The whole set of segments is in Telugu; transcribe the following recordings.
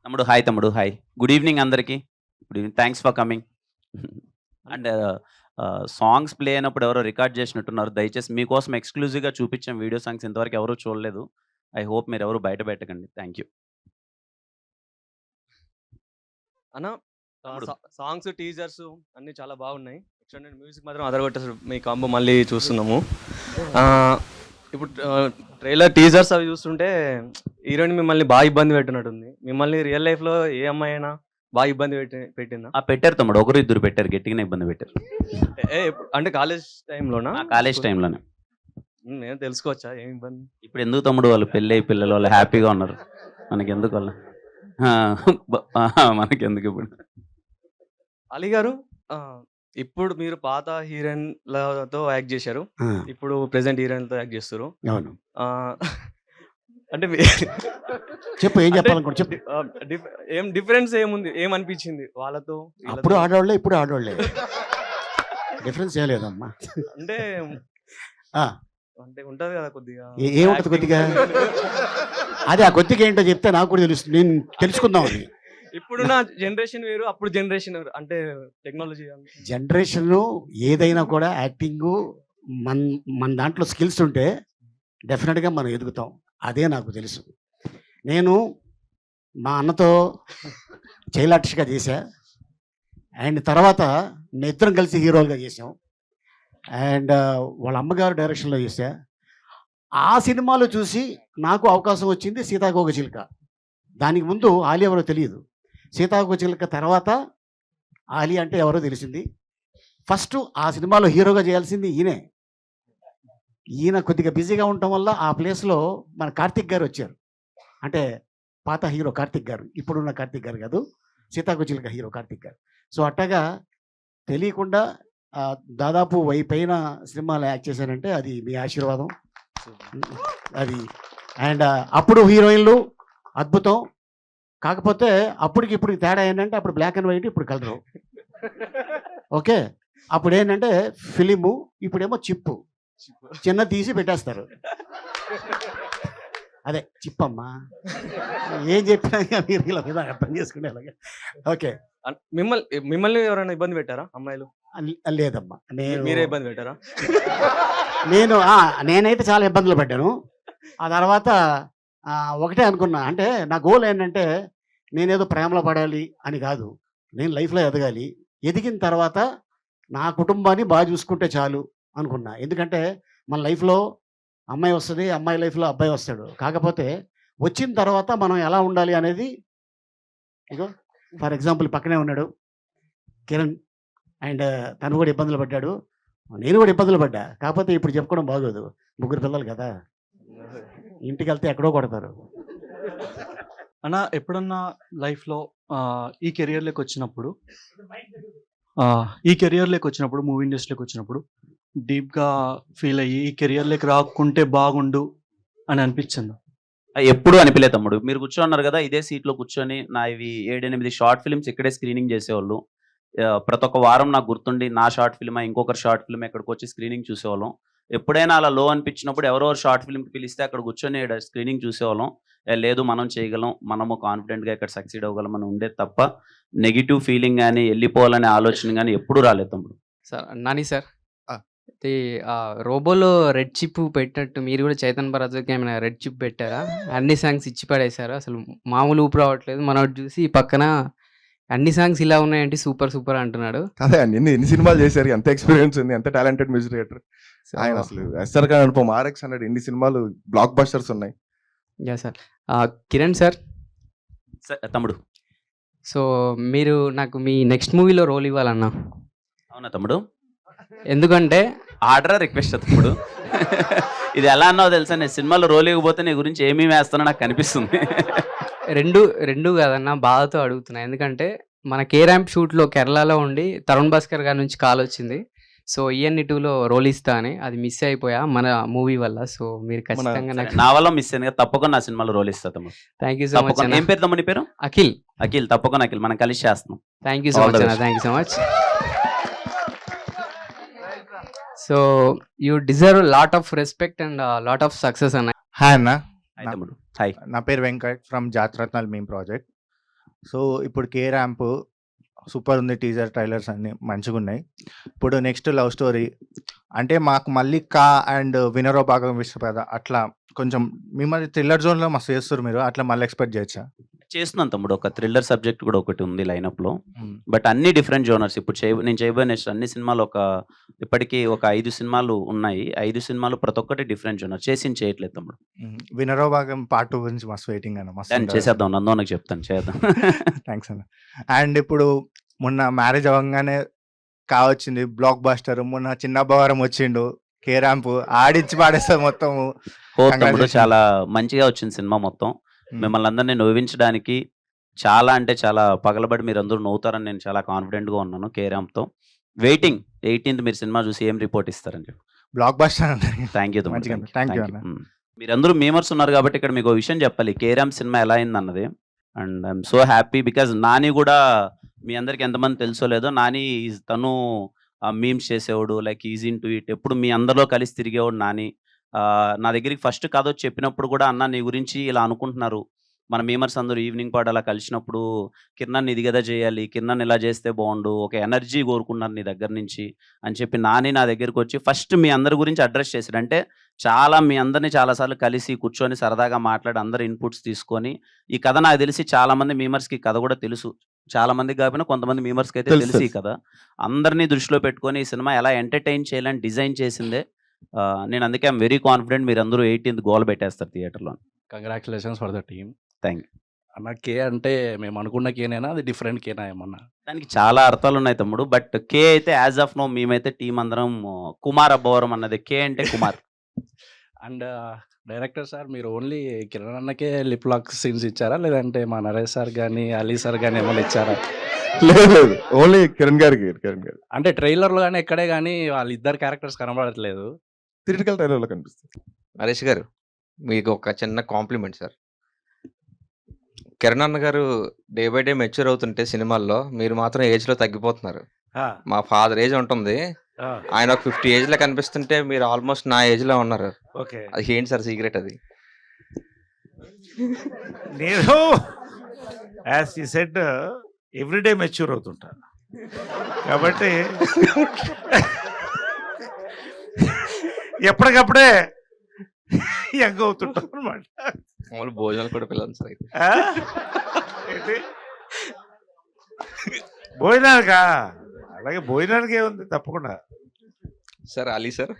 తమ్ముడు హాయ్ తమ్ముడు హాయ్. గుడ్ ఈవినింగ్ అందరికి. Good evening. Thanks for coming. And songs play అయినప్పుడు ఎవరో రికార్డ్ చేసినట్టున్నారు. దయచేసి మీకోసం ఎక్స్క్లూజివ్‌గా చూపించాం వీడియో సాంగ్స్ ఇంతవరకు ఎవరు చూడలేదు. ఐ హోప్ మీరెవరు బయట పెట్టకండి. Thank you. అన్న తమ్ముడు. సాంగ్స్ టీజర్స్ అన్నీ చాలా బాగున్నాయి. ఎక్స్టెండెడ్ మ్యూజిక్ మాత్రం అదరగొట్టేసారు. మీ కాంబో మళ్ళీ చూస్తున్నాము. ఆ, ఇప్పుడు ట్రైలర్ టీజర్స్ అవి చూస్తుంటే హీరోయిన్ మిమ్మల్ని బాగా ఇబ్బంది పెట్టినట్టుంది. మిమ్మల్ని రియల్ లైఫ్లో ఏ అమ్మాయి అయినా బాగా ఇబ్బంది పెట్టిందా? పెట్టారు తమ్ముడు. ఒకరు ఇద్దరు పెట్టారు. గట్టిగానే ఇబ్బంది పెట్టారు. అంటే కాలేజ్ టైంలోనా? కాలేజ్ టైంలోనే. నేను తెలుసుకోవచ్చా ఏం ఇబ్బంది? ఇప్పుడు ఎందుకు తమ్ముడు, వాళ్ళు పెళ్ళి పిల్లలు వాళ్ళు హ్యాపీగా ఉన్నారు. మనకెందుకు వాళ్ళు మనకెందుకు ఇప్పుడు. అలీ గారు, ఇప్పుడు మీరు పాత హీరోయిన్లతో యాక్ట్ చేశారు, ఆ, ఇప్పుడు ప్రెసెంట్ హీరోయిన్లతో యాక్ట్ చేస్తారు. అవును. ఆ, అంటే చెప్పు, ఏం అంటే చెప్పాలనుకోండి చెప్పు. ఏం డిఫరెన్స్ ఏముంది, ఏమనిపించింది వాళ్ళతో వీళ్ళతో? అప్పుడు ఆడవాళ్ళే, ఇప్పుడు ఆడవాళ్ళే. డిఫరెన్స్ ఏం లేదమ్మా. అంటే ఆ, అంటే ఉంటది కదా కొద్దిగా ఏముంటది కొద్దిగా? అదే ఆ కొద్దిగా ఏంటో చెప్తే నాకు కూడా తెలుస్తుంది, నేను తెలుసుకుందాం అది. ఇప్పుడున్న జనరేషన్ వేరు, అప్పుడు జనరేషన్ వేరు. అంటే టెక్నాలజీ జనరేషన్ ఏదైనా కూడా యాక్టింగ్ మన మన దాంట్లో స్కిల్స్ ఉంటే డెఫినెట్గా మనం ఎదుగుతాం. అదే నాకు తెలుసు. నేను మా అన్నతో చైల్డ్ ఆర్టిస్ట్గా చేశా, అండ్ తర్వాత నేను ఇద్దరం కలిసి హీరోలుగా చేసాం, అండ్ వాళ్ళ అమ్మగారు డైరెక్షన్లో చేశా. ఆ సినిమాలో చూసి నాకు అవకాశం వచ్చింది సీతాకోక చిలుక. దానికి ముందు ఆలి ఎవరో తెలియదు. సీతాకోక చిలుక తర్వాత ఆలి అంటే ఎవరో తెలిసింది. ఫస్ట్ ఆ సినిమాలో హీరోగా చేయాల్సింది ఈయనే. ఈయన కొద్దిగా బిజీగా ఉండటం వల్ల ఆ ప్లేస్లో మన కార్తిక్ గారు వచ్చారు. అంటే పాత హీరో కార్తిక్ గారు, ఇప్పుడున్న కార్తిక్ గారు కాదు, సీతాకోక చిలుక హీరో కార్తిక్ గారు. సో అట్టగా తెలియకుండా దాదాపు పైన సినిమాలు యాక్ట్ చేశానంటే అది మీ ఆశీర్వాదం. అది అండ్ అప్పుడు హీరోయిన్లు అద్భుతం. కాకపోతే అప్పటికి ఇప్పుడు తేడా ఏంటంటే అప్పుడు బ్లాక్ అండ్ వైట్, ఇప్పుడు కలరు. ఓకే, అప్పుడు ఏంటంటే ఫిలిము, ఇప్పుడేమో చిప్పు. చిన్న తీసి పెట్టేస్తారు. అదే చిప్పమ్మా. ఏం చెప్పినా ఇక మీరు ఇలా మీద అర్థం చేసుకునేలాగా. ఓకే, మిమ్మల్ని ఎవరైనా ఇబ్బంది పెట్టారా అమ్మాయిలు? లేదమ్మా. మీరే ఇబ్బంది పెట్టారా? నేనైతే చాలా ఇబ్బందులు పడ్డాను. ఆ తర్వాత ఒకటే అనుకున్నా, అంటే నా గోల్ ఏంటంటే నేనేదో ప్రేమలో పడాలి అని కాదు, నేను లైఫ్లో ఎదగాలి. ఎదిగిన తర్వాత నా కుటుంబాన్ని బాగా చూసుకుంటే చాలు అనుకున్నా. ఎందుకంటే మన లైఫ్లో అమ్మాయి వస్తుంది, అమ్మాయి లైఫ్లో అబ్బాయి వస్తాడు. కాకపోతే వచ్చిన తర్వాత మనం ఎలా ఉండాలి అనేది, ఇగో ఫర్ ఎగ్జాంపుల్ పక్కనే ఉన్నాడు కిరణ్, అండ్ తను కూడా ఇబ్బందులు పడ్డాడు, నేను కూడా ఇబ్బందులు పడ్డా. కాకపోతే ఇప్పుడు చెప్పుకోవడం బాగోదు, ముగ్గురు పిల్లలు కదా, ఇంటికి వెళ్తే ఎక్కడో కొడతారు. అన్న, ఎప్పుడన్నా లైఫ్లో ఈ కెరియర్లోకి వచ్చినప్పుడు మూవీ ఇండస్ట్రీలోకి వచ్చినప్పుడు డీప్గా ఫీల్ అయ్యి ఈ కెరియర్లోకి రాకుంటే బాగుండు అని అనిపించింది? ఎప్పుడు అనిపించలేదు తమ్ముడు. మీరు కూర్చోన్నారు కదా ఇదే సీట్లో కూర్చొని, నా ఇవి 7-8 షార్ట్ ఫిల్మ్స్ ఇక్కడే స్క్రీనింగ్ చేసేవాళ్ళు. ప్రతి ఒక్క వారం నాకు గుర్తుండి నా షార్ట్ ఫిల్మ్, ఇంకొకరు షార్ట్ ఫిల్మ్ ఇక్కడికి వచ్చి స్క్రీనింగ్ చూసేవాళ్ళం. ఎప్పుడైనా అలా లో అనిపించినప్పుడు ఎవరెవరు షార్ట్ ఫిల్మ్కి పిలిస్తే అక్కడ కూర్చొని స్క్రీనింగ్ చూసేవాళ్ళం. లేదు మనం చేయగలం, మనము కాన్ఫిడెంట్గా ఇక్కడ సక్సీడ్ అవ్వగలం అని ఉండేది తప్ప నెగిటివ్ ఫీలింగ్ కానీ వెళ్ళిపోవాలనే ఆలోచన కానీ ఎప్పుడు రాలేదు తమ్ముడు. సార్ నాని సార్, ఇది రోబోలో రెడ్ చిప్ పెట్టినట్టు మీరు కూడా చైతన్ భరత్కి ఏమైనా రెడ్ చిప్ పెట్టారా? అన్ని సాంగ్స్ ఇచ్చి పడేశారు, అసలు మామూలు ఊపు రావట్లేదు. మనోడు చూసి పక్కన అన్ని సాంగ్స్ ఇలా ఉన్నాయంటే సూపర్ సూపర్ అంటున్నాడు. అదే అండి, ఎన్ని సినిమాలు చేశారు, ఎంత ఎక్స్పీరియన్స్ ఉంది, ఎంత టాలెంటెడ్ మ్యూజిక్ డైరెక్టర్ ఆయన. అసలు ఎస్ఆర్ ఖాన్ అనుపమ, RX100 ఎన్ని సినిమాలు బ్లాక్ బస్టర్స్ ఉన్నాయి. Yeah sir. కిరణ్ సార్, తమ్ముడు. సో మీరు నాకు మీ నెక్స్ట్ మూవీలో రోల్ ఇవ్వాలన్నా. అవునా తమ్ముడు? ఎందుకంటే ఆర్డరా రిక్వెస్ట్ తమ్ముడు? ఇది ఎలా అన్నావు తెలుసా, నేను సినిమాలో రోల్ ఇవ్వకపోతే నీ గురించి ఏమీ వేస్తానో నాకు కనిపిస్తుంది. రెండు కాదన్నా, బాధతో అడుగుతున్నా. ఎందుకంటే మన కే ర్యాంప్ షూట్లో కేరళలో ఉండి తరుణ్ భాస్కర్ గారి నుంచి కాల్ వచ్చింది, సో EN 2లో రోల్ ఇస్తా అని. అది మిస్ అయిపోయా మన మూవీ వల్ల. సో మీరు ఖచ్చితంగా నా వల్ల మిస్ అయింది కదా, తప్పకుండా నా సినిమాలో రోల్ ఇస్తా తమ్ముడు. Thank you so much. ఏం పేరు తమ్ముడు నీ పేరు? అఖిల్. అఖిల్, తప్పకుండా అఖిల్, మనం కలిసి చేస్తున్నాం. థ్యాంక్ యూ సో మచ్ అన్న, thank you so much. So you deserve lot of respect and lot of success అన్న. హాయ్ అన్న, హాయ్ తమ్ముడు. హాయ్. నా పేరు వెంకట్ ఫ్రమ్ జాత్రత్నాల్ మీమ్ ప్రాజెక్ట్. సో ఇప్పుడు కే ర్యాంప్ సూపర్ ఉంది, టీజర్ ట్రైలర్స్ అన్ని మంచిగా ఉన్నాయి. ఇప్పుడు నెక్స్ట్ లవ్ స్టోరీ అంటే మాకు మల్లిక అండ్ వినరో భాగం విశ్వపేద అట్లా కొంచెం మిమ్మల్ని థ్రిల్లర్ జోన్లో మస్తు చేస్తారు మీరు, అట్లా మళ్ళీ ఎక్స్పెక్ట్ చేయొచ్చా? చేస్తున్నాను తమ్ముడు. ఒక థ్రిల్లర్ సబ్జెక్ట్ కూడా ఒకటి ఉంది లైనప్‌లో. బట్ అన్ని డిఫరెంట్ జోనర్స్. ఇప్పుడు నేను చేయబోయే నెక్స్ట్ అన్ని సినిమాలు ఇప్పటికి ఒక 5 సినిమాలు ఉన్నాయి. 5 సినిమాలు ప్రతి ఒక్కటి డిఫరెంట్ జోనర్. చేసింది చేయట్లేదు తమ్ముడు. వినరో భాగం పార్ట్ 2 గురించి మస్తు వెయిటింగ్ అన్న, మస్తు దాన్ని చేసేద్దాం. నందోనకి చెప్తాను చేద్దాం. థ్యాంక్స్ అన్న. అండ్ ఇప్పుడు మొన్న మ్యారేజ్ అవ్వగానే కావచ్చింది బ్లాక్ బాస్టర్, మొన్న చిన్న అబ్బవరం వచ్చిండు, కే ర్యాంప్ ఆడించి పాడేస్తారు మొత్తం. ఓ తమ్ముడు Congratulations. చాలా మంచిగా వచ్చింది సినిమా మొత్తం. మిమ్మల్ని అందరినీ నవ్వించడానికి చాలా అంటే చాలా పగలబడి మీరందరూ నవ్వుతారని నేను చాలా కాన్ఫిడెంట్‌గా ఉన్నాను కేరామ్‌తో. వెయిటింగ్ 18థ్ మీరు సినిమా చూసి ఏం రిపోర్ట్ ఇస్తారని చెప్పి. బ్లాక్ బాస్టర్ అన్న. థ్యాంక్ యూ తమ్ముడు. మంచిగా ఉంది. Thank you అన్న. మీరందరూ మీమర్స్ ఉన్నారు కాబట్టి ఇక్కడ మీకు ఒక విషయం చెప్పాలి. కేరామ్ సినిమా ఎలా అయిందన్నది. And I'm so happy because Nani కూడా మీ అందరికి ఎంతమంది తెలుసో లేదో, నాని తను మీమ్స్ చేసేవాడు, like easy in to it. ఎప్పుడు మీ అందరిలో కలిసి తిరిగేవాడు నాని. నా దగ్గరికి ఫస్ట్ కథ వచ్చి చెప్పినప్పుడు కూడా అన్న నీ గురించి ఇలా అనుకుంటున్నారు మన మీమర్స్ అందరూ ఈవినింగ్ పాటు అలా కలిసినప్పుడు, కిరణ్ ఇది కదా చేయాలి, కిరణ్ ఇలా చేస్తే బాగుండు, ఒక ఎనర్జీ కోరుకున్నారు నీ దగ్గర నుంచి అని చెప్పి నాని నా దగ్గరికి వచ్చి ఫస్ట్ మీ అందరి గురించి అడ్రస్ చేశాడు. అంటే చాలా మీ అందరినీ చాలాసార్లు కలిసి కూర్చొని సరదాగా మాట్లాడి అందరు ఇన్పుట్స్ తీసుకొని ఈ కథ నాకు తెలిసి చాలా మంది మీమర్స్కి కథ కూడా తెలుసు. చాలా మందికి కాకపోయినా కొంతమంది మీమర్స్కి అయితే తెలుసు, తెలిసి ఈ తెలుసు. కథ అందరినీ దృష్టిలో పెట్టుకొని ఈ సినిమా ఎలా ఎంటర్టైన్ చేయాలని డిజైన్ చేసిందే. నేను అందుకే ఐఎమ్ వెరీ కాన్ఫిడెంట్ మీరందరూ 18th గోల్ పెట్టేస్తారు థియేటర్లో. Congratulations for the team. Thank you. అన్న కే అంటే మేము అనుకున్న కేనేనా, అది డిఫరెంట్ కేనా ఏమన్నా? దానికి చాలా అర్థాలు ఉన్నాయి తమ్ముడు. బట్ కే అయితే యాజ్ ఆఫ్ నో మేమైతే టీం అందరం కుమార్ అబ్బవరం అన్నది. కే అంటే కుమార్. అండ్ డైరెక్టర్ సార్ మీరు ఓన్లీ కిరణ్ అన్నకే లిప్ లాక్ సీన్స్ ఇచ్చారా, లేదంటే మా నరేష్ సార్ కానీ అలీ సార్ కానీ ఏమైనా ఇచ్చారా? లేదు లేదు, ఓన్లీ కిరణ్ గారికి. అంటే ట్రైలర్లో కానీ ఎక్కడే కానీ వాళ్ళిద్దరు క్యారెక్టర్స్ కనబడట్లేదు. థియేటికల్ ట్రైలర్లో కనిపిస్తుంది. నరేష్ గారు, మీకు ఒక చిన్న కాంప్లిమెంట్ సార్. కిరణ్ అన్న గారు డే బై డే మెచ్యూర్ అవుతుంటే సినిమాల్లో మీరు మాత్రం ఏజ్ లో తగ్గిపోతున్నారు. మా ఫాదర్ ఏజ్ ఉంటుంది, ఆయన ఒక 50 ఏజ్ లో కనిపిస్తుంటే మీరు ఆల్మోస్ట్ నా ఏజ్ లో ఉన్నారు. ఓకే, అది ఏంటి సార్ సీక్రెట్ అది? నేను యాజ్ ఈ సెడ్ ఎవ్రీడే మెచ్యూర్ అవుతుంటా కాబట్టి ఎప్పటికప్పుడే యంగ్ అవుతుంటాం అనమాట. మామూలు భోజనాలు కూడా పిల్లలు సార్ అయితే. ఏంటి భోజనానికా? అలాగే భోజనానికి ఏముంది తప్పకుండా. సార్ అలీ సార్,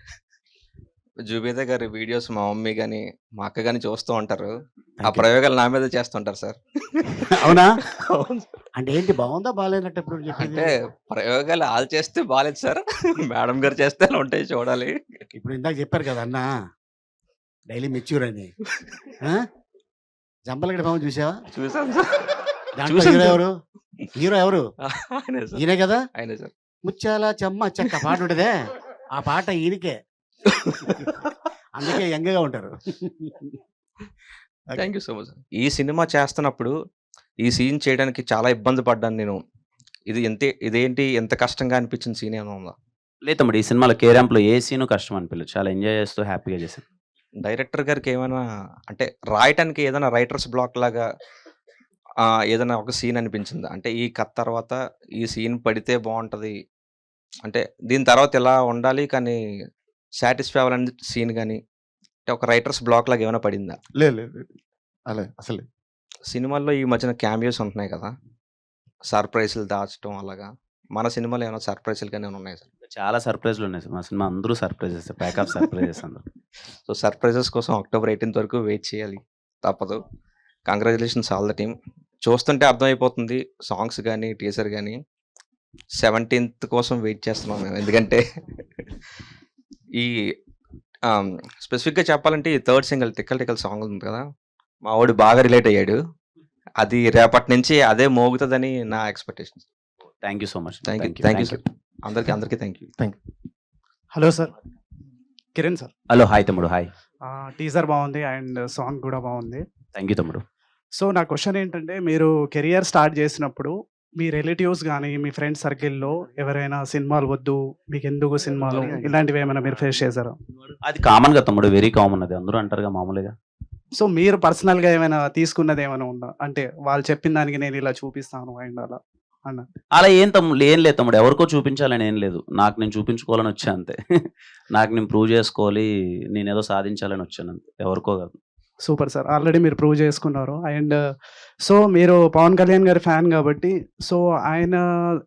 జుబేదా గారి వీడియోస్ మా మమ్మీ కానీ మా అక్క కానీ చూస్తూ ఉంటారు. ఆ ప్రయోగాలు నా మీద చేస్తుంటారు సార్. అవునా? అవును సార్. అంటే ఏంటి, బాగుందా బాగాలేనట్టు ఎప్పుడు చెప్పేది? అంటే ప్రయోగాలు వాళ్ళు చేస్తే బాగాలేదు సార్, మేడం గారు చేస్తే అలా ఉంటాయి చూడాలి. ఇప్పుడు ఇందాక చెప్పారు కదా అన్న డైలీ మెచ్యూర్ అని. జంపలగడ పాము చూసావా? చూసాం సార్. దాంట్లో చూసాం హీరో సార్. ఎవరు? హీరో ఎవరు? ఆయనే సార్, ఈయనే కదా. ఆయనే సార్. ముత్యాల చెమ్మ చెక్క పాట ఉంటదే, ఆ పాట ఈయనకే. అందుకే యంగ్గా ఉంటారు. Thank you so much. ఈ సినిమా చేస్తున్నప్పుడు ఈ సీన్ చేయడానికి చాలా ఇబ్బంది పడ్డాను నేను. ఇదేంటి ఎంత కష్టంగా అనిపించిన సీన్ ఏమైనా ఉందా? లేదు తమ్ముడు, ఈ సినిమాలో కేరాంప్లో ఏ సీను కష్టం అనిపించలేదు. చాలా ఎంజాయ్ చేస్తూ హ్యాపీగా చేశాను. డైరెక్టర్ గారికి ఏమైనా అంటే రాయటానికి ఏదైనా రైటర్స్ బ్లాక్ లాగా ఏదైనా ఒక సీన్ అనిపించిందా? అంటే ఈ కథ తర్వాత ఈ సీన్ పడితే బాగుంటుంది, అంటే దీని తర్వాత ఇలా ఉండాలి కానీ సాటిస్ఫై అవ్వాలని సీన్ కానీ, అంటే ఒక రైటర్స్ బ్లాక్ లాగా ఏమైనా పడిందా? లేదు లేదు, అలా అసలు సినిమాల్లో ఈ మధ్యన క్యామియోస్ ఉంటున్నాయి కదా, సర్ప్రైజ్లు దాచడం అలాగా. మన సినిమాలో ఏమైనా సర్ప్రైజ్లు కానీ ఏమైనా ఉన్నాయి సార్? చాలా సర్ప్రైజ్లు ఉన్నాయి సార్ మా సినిమా. అందరూ సర్ప్రైజెస్, ప్యాక్ ఆఫ్ సర్ప్రైజెస్ అందరూ. సో సర్ప్రైజెస్ కోసం October 18th వరకు వెయిట్ చేయాలి, తప్పదు. Congratulations all the team. చూస్తుంటే అర్థమైపోతుంది సాంగ్స్ కానీ టీజర్ కానీ. 17th కోసం వెయిట్ చేస్తున్నాం మేము, ఎందుకంటే ఈ స్పెసిఫిక్గా చెప్పాలంటే ఈ థర్డ్ సింగిల్ టిక్కల్ టిక్కల్ సాంగ్ ఉంది కదా, మా వాడు బాగా రిలేట్ అయ్యాడు. అది రేపటి నుంచి అదే మోగుతుందని నా expectation. Thank you so much. Thank you sir. అందరికీ thank you. Hello sir, Kiran sir. Hello, hi తమ్ముడు. హాయ్. టీజర్ బాగుంది అండ్ సాంగ్ కూడా బాగుంది. థ్యాంక్ యూ తమ్ముడు. సో నా క్వశ్చన్ ఏంటంటే, మీరు కెరియర్ స్టార్ట్ చేసినప్పుడు మీ రిలేటివ్స్ కానీ మీ ఫ్రెండ్ సర్కిల్లో ఎవరైనా సినిమాలు వద్దు, మీకు ఎందుకు సినిమాలు, ఇలాంటివి ఏమైనా మీరు ఫేస్ చేశారా? అది కామన్ గా తమ్ముడు, వెరీ కామన్. అది అందరూ అంటారుగా మామూలుగా. సో మీరు పర్సనల్‌గా ఏమైనా తీసుకున్నది ఏమైనా ఉందా? అంటే వాళ్ళు చెప్పిన దానికి నేను ఇలా చూపిస్తాను అండ్ అలా అన్న. అలా ఏం తమ్ముడు ఏం లేదు తమ్ముడు. ఎవరికో చూపించాలని ఏం లేదు. నాకు నేను చూపించుకోవాలని వచ్చా అంతే. నాకు నేను ప్రూవ్ చేసుకోవాలి. నేనేదో సాధించాలని వచ్చాను అంతే. ఎవరికో కాదు. Super sir. ఆల్రెడీ మీరు ప్రూవ్ చేసుకున్నారు. అండ్ సో మీరు పవన్ కళ్యాణ్ గారి ఫ్యాన్ కాబట్టి సో ఆయన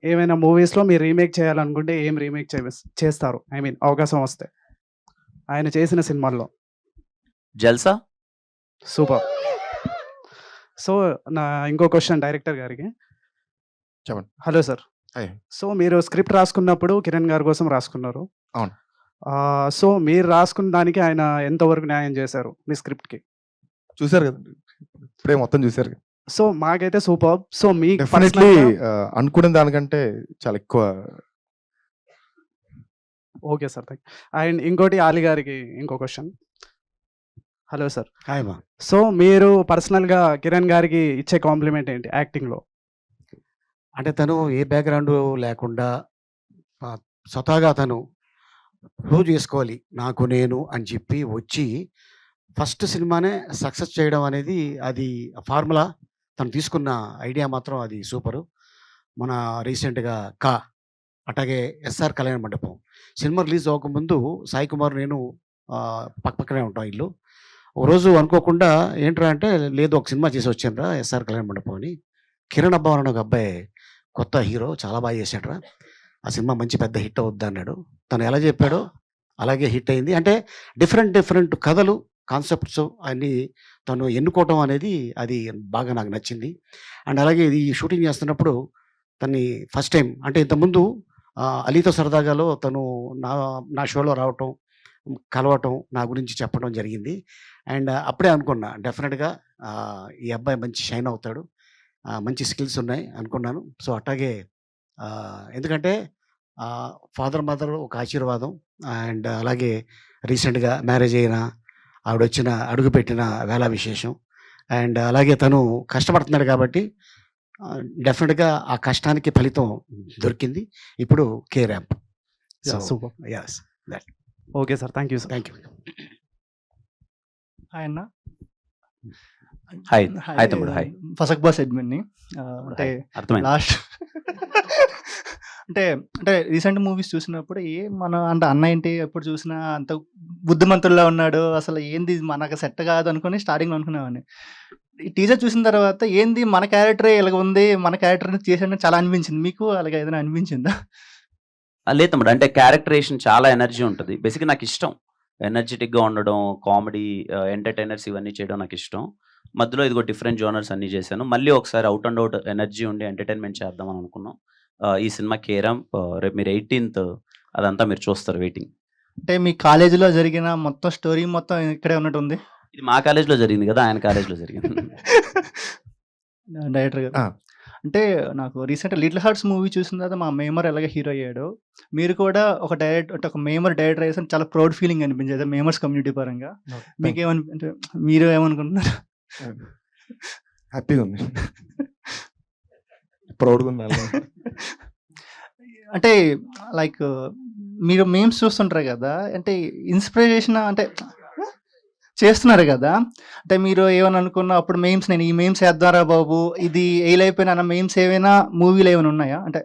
ఏమైనా మూవీస్‌లో మీరు రీమేక్ చేయాలనుకుంటే ఏం రీమేక్ చేస్తారు? ఐ మీన్ అవకాశం వస్తే. ఆయన చేసిన సినిమాల్లో. 'జల్సా'. సూపర్. సో నా ఇంకో క్వెషన్ డైరెక్టర్ గారికి. చెప్పండి. Hello sir. హాయ్. సో మీరు స్క్రిప్ట్ రాసుకున్నప్పుడు కిరణ్ గారి కోసం రాసుకున్నారు. అవును. సో మీరు రాసుకున్న దానికి ఆయన ఎంతవరకు న్యాయం చేశారు మీ స్క్రిప్ట్‌కి? చూసారు కదండి, ఇప్పుడే మొత్తం చూసారు. సో మాకైతే సూపర్బ్. సో మీకు డెఫినెట్లీ పర్సనల్‌గా అనుకున్న దానికంటే చాలా ఎక్కువ. Okay sir. Thank you. And ఇంకోటి ఆలి గారికి ఇంకో క్వెషన్. Hello sir. హాయ్ మా. సో మీరు పర్సనల్‌గా కిరణ్ గారికి ఇచ్చే కాంప్లిమెంట్ ఏంటి యాక్టింగ్‌లో? అంటే తను ఏ బ్యాక్‌గ్రౌండ్ లేకుండా స్వతహాగా తను ప్రూవ్ చేసుకోవాలి నాకు నేను అని చెప్పి వచ్చి ఫస్ట్ సినిమానే సక్సెస్ చేయడం అనేది అది ఫార్ములా. తను తీసుకున్న ఐడియా మాత్రం అది సూపరు. మన రీసెంట్‌గా 'కా' అట్లాగే 'ఎస్ఆర్ కళ్యాణ మండపం' సినిమా రిలీజ్ అవ్వకముందు సాయి కుమార్ నేను పక్కపక్కనే ఉంటాం ఇల్లు. ఓ రోజు అనుకోకుండా ఏంట్రా అంటే, లేదు ఒక సినిమా చేసి వచ్చానురా 'ఎస్ఆర్ కళ్యాణ మండపం' అని. కిరణ్ అబ్బవన్ అనే ఒక అబ్బాయి కొత్త హీరో చాలా బాగా చేశాడురా. ఆ సినిమా మంచి పెద్ద హిట్ అవుద్ది అన్నాడు. తను ఎలా చెప్పాడో అలాగే హిట్ అయింది. అంటే డిఫరెంట్ కథలు, కాన్సెప్ట్స్ అన్నీ తను ఎన్నుకోవటం అనేది అది బాగా నాకు నచ్చింది. అండ్ అలాగే ఇది షూటింగ్ చేస్తున్నప్పుడు తన్ని ఫస్ట్ టైం అంటే ఇంతకుముందు 'అలీతో సరదాగాలో' తను నా నా షోలో రావటం, కలవటం, నా గురించి చెప్పడం జరిగింది. అండ్ అప్పుడే అనుకున్నా డెఫినెట్‌గా ఈ అబ్బాయి మంచి షైన్ అవుతాడు. మంచి స్కిల్స్ ఉన్నాయి అనుకున్నాను. సో అట్టాగే ఎందుకంటే ఫాదర్, మదర్ ఒక ఆశీర్వాదం. అండ్ అలాగే రీసెంట్‌గా మ్యారేజ్ అయిన ఆవిడొచ్చిన అడుగుపెట్టిన వేళ విశేషం. అండ్ అలాగే తను కష్టపడుతున్నాడు కాబట్టి డెఫినెట్‌గా ఆ కష్టానికి ఫలితం దొరికింది. ఇప్పుడు K ramp. So yeah! Super. Yes. That. Okay sir. Thank you sir. Thank you. Hi అన్న. హాయ్. హాయ్ తమ్ముడు. హాయ్. ఫసక్ బాస్ అడ్మిన్‌ని. అంటే హాయ్. అర్థమైంది. లాస్ట్ అంటే అంటే రీసెంట్ మూవీస్ చూసినప్పుడు మన అంటే అన్న ఏంటి ఎప్పుడు చూసినా అంత బుద్ధిమంతుల్లా ఉన్నాడు. అసలు ఏంది మనకు సెట్ కాదు అనుకుని స్టార్టింగ్‌లో అనుకునేవాడిని. ఈ టీజర్ చూసిన తర్వాత ఏంది మన క్యారెక్టరే ఇలాగ ఉంది. మన క్యారెక్టర్‌ని చేసాడని చాలా అనిపించింది. మీకు అలాగా ఏదైనా అనిపించిందా? లేదు తమ్ముడు. అంటే క్యారెక్టరేషన్ చాలా ఎనర్జీ ఉంటది. బేసిక్‌గా నాకిష్టం. ఎనర్జిటిక్‌గా ఉండడం, కామెడీ, ఎంటర్‌టైనర్స్ ఇవన్నీ చేయడం నాకిష్టం. మధ్యలో ఇదిగో డిఫరెంట్ జోనర్స్ అన్నీ చేశాను. మళ్ళీ ఒకసారి ఔట్ అండ్ ఔట్ ఎనర్జీ ఉండి ఎంటర్‌టైన్‌మెంట్ చేద్దామని అనుకున్నాం. ఈ సినిమా 'కేరామ్' రేపు మీరు 18థ్ అదంతా మీరు చూస్తారు వెయిటింగ్. అంటే మీ కాలేజీలో జరిగిన మొత్తం స్టోరీ మొత్తం ఇక్కడే ఉన్నట్టుంది. ఇది మా కాలేజ్‌లో జరిగింది కదా! ఆయన కాలేజ్‌లో జరిగింది. డైరెక్టర్ గారు. ఆ! అంటే నాకు రీసెంట్‌గా 'లిటిల్ హార్ట్స్' మూవీ చూసిన తర్వాత మా మేమర్ ఎలాగ హీరో అయ్యాడో, మీరు కూడా ఒక ఒక మేమర్ డైరెక్టర్ అయ్యేసరికి చాలా ప్రౌడ్ ఫీలింగ్ అనిపించేది మేమర్స్ కమ్యూనిటీ పరంగా. అంటే మీరు ఏమనుకుంటున్నారు? హ్యాపీగా ఉంది. ప్రౌడ్‌గా ఉంది అలాగే. అంటే లైక్ మీరు మీమ్స్ చూస్తుంటారు కదా! అంటే ఇన్స్పిరేషన్ అంటే చేస్తున్నారు కదా! అంటే మీరు ఏమని అనుకున్న అప్పుడు మీమ్స్ నేను ఈ మీమ్స్ చేద్దాంరా బాబు ఇది ఎయిలైపోయిన అన్న మీమ్స్ ఏమైనా మూవీలో ఏమైనా ఉన్నాయా? అంటే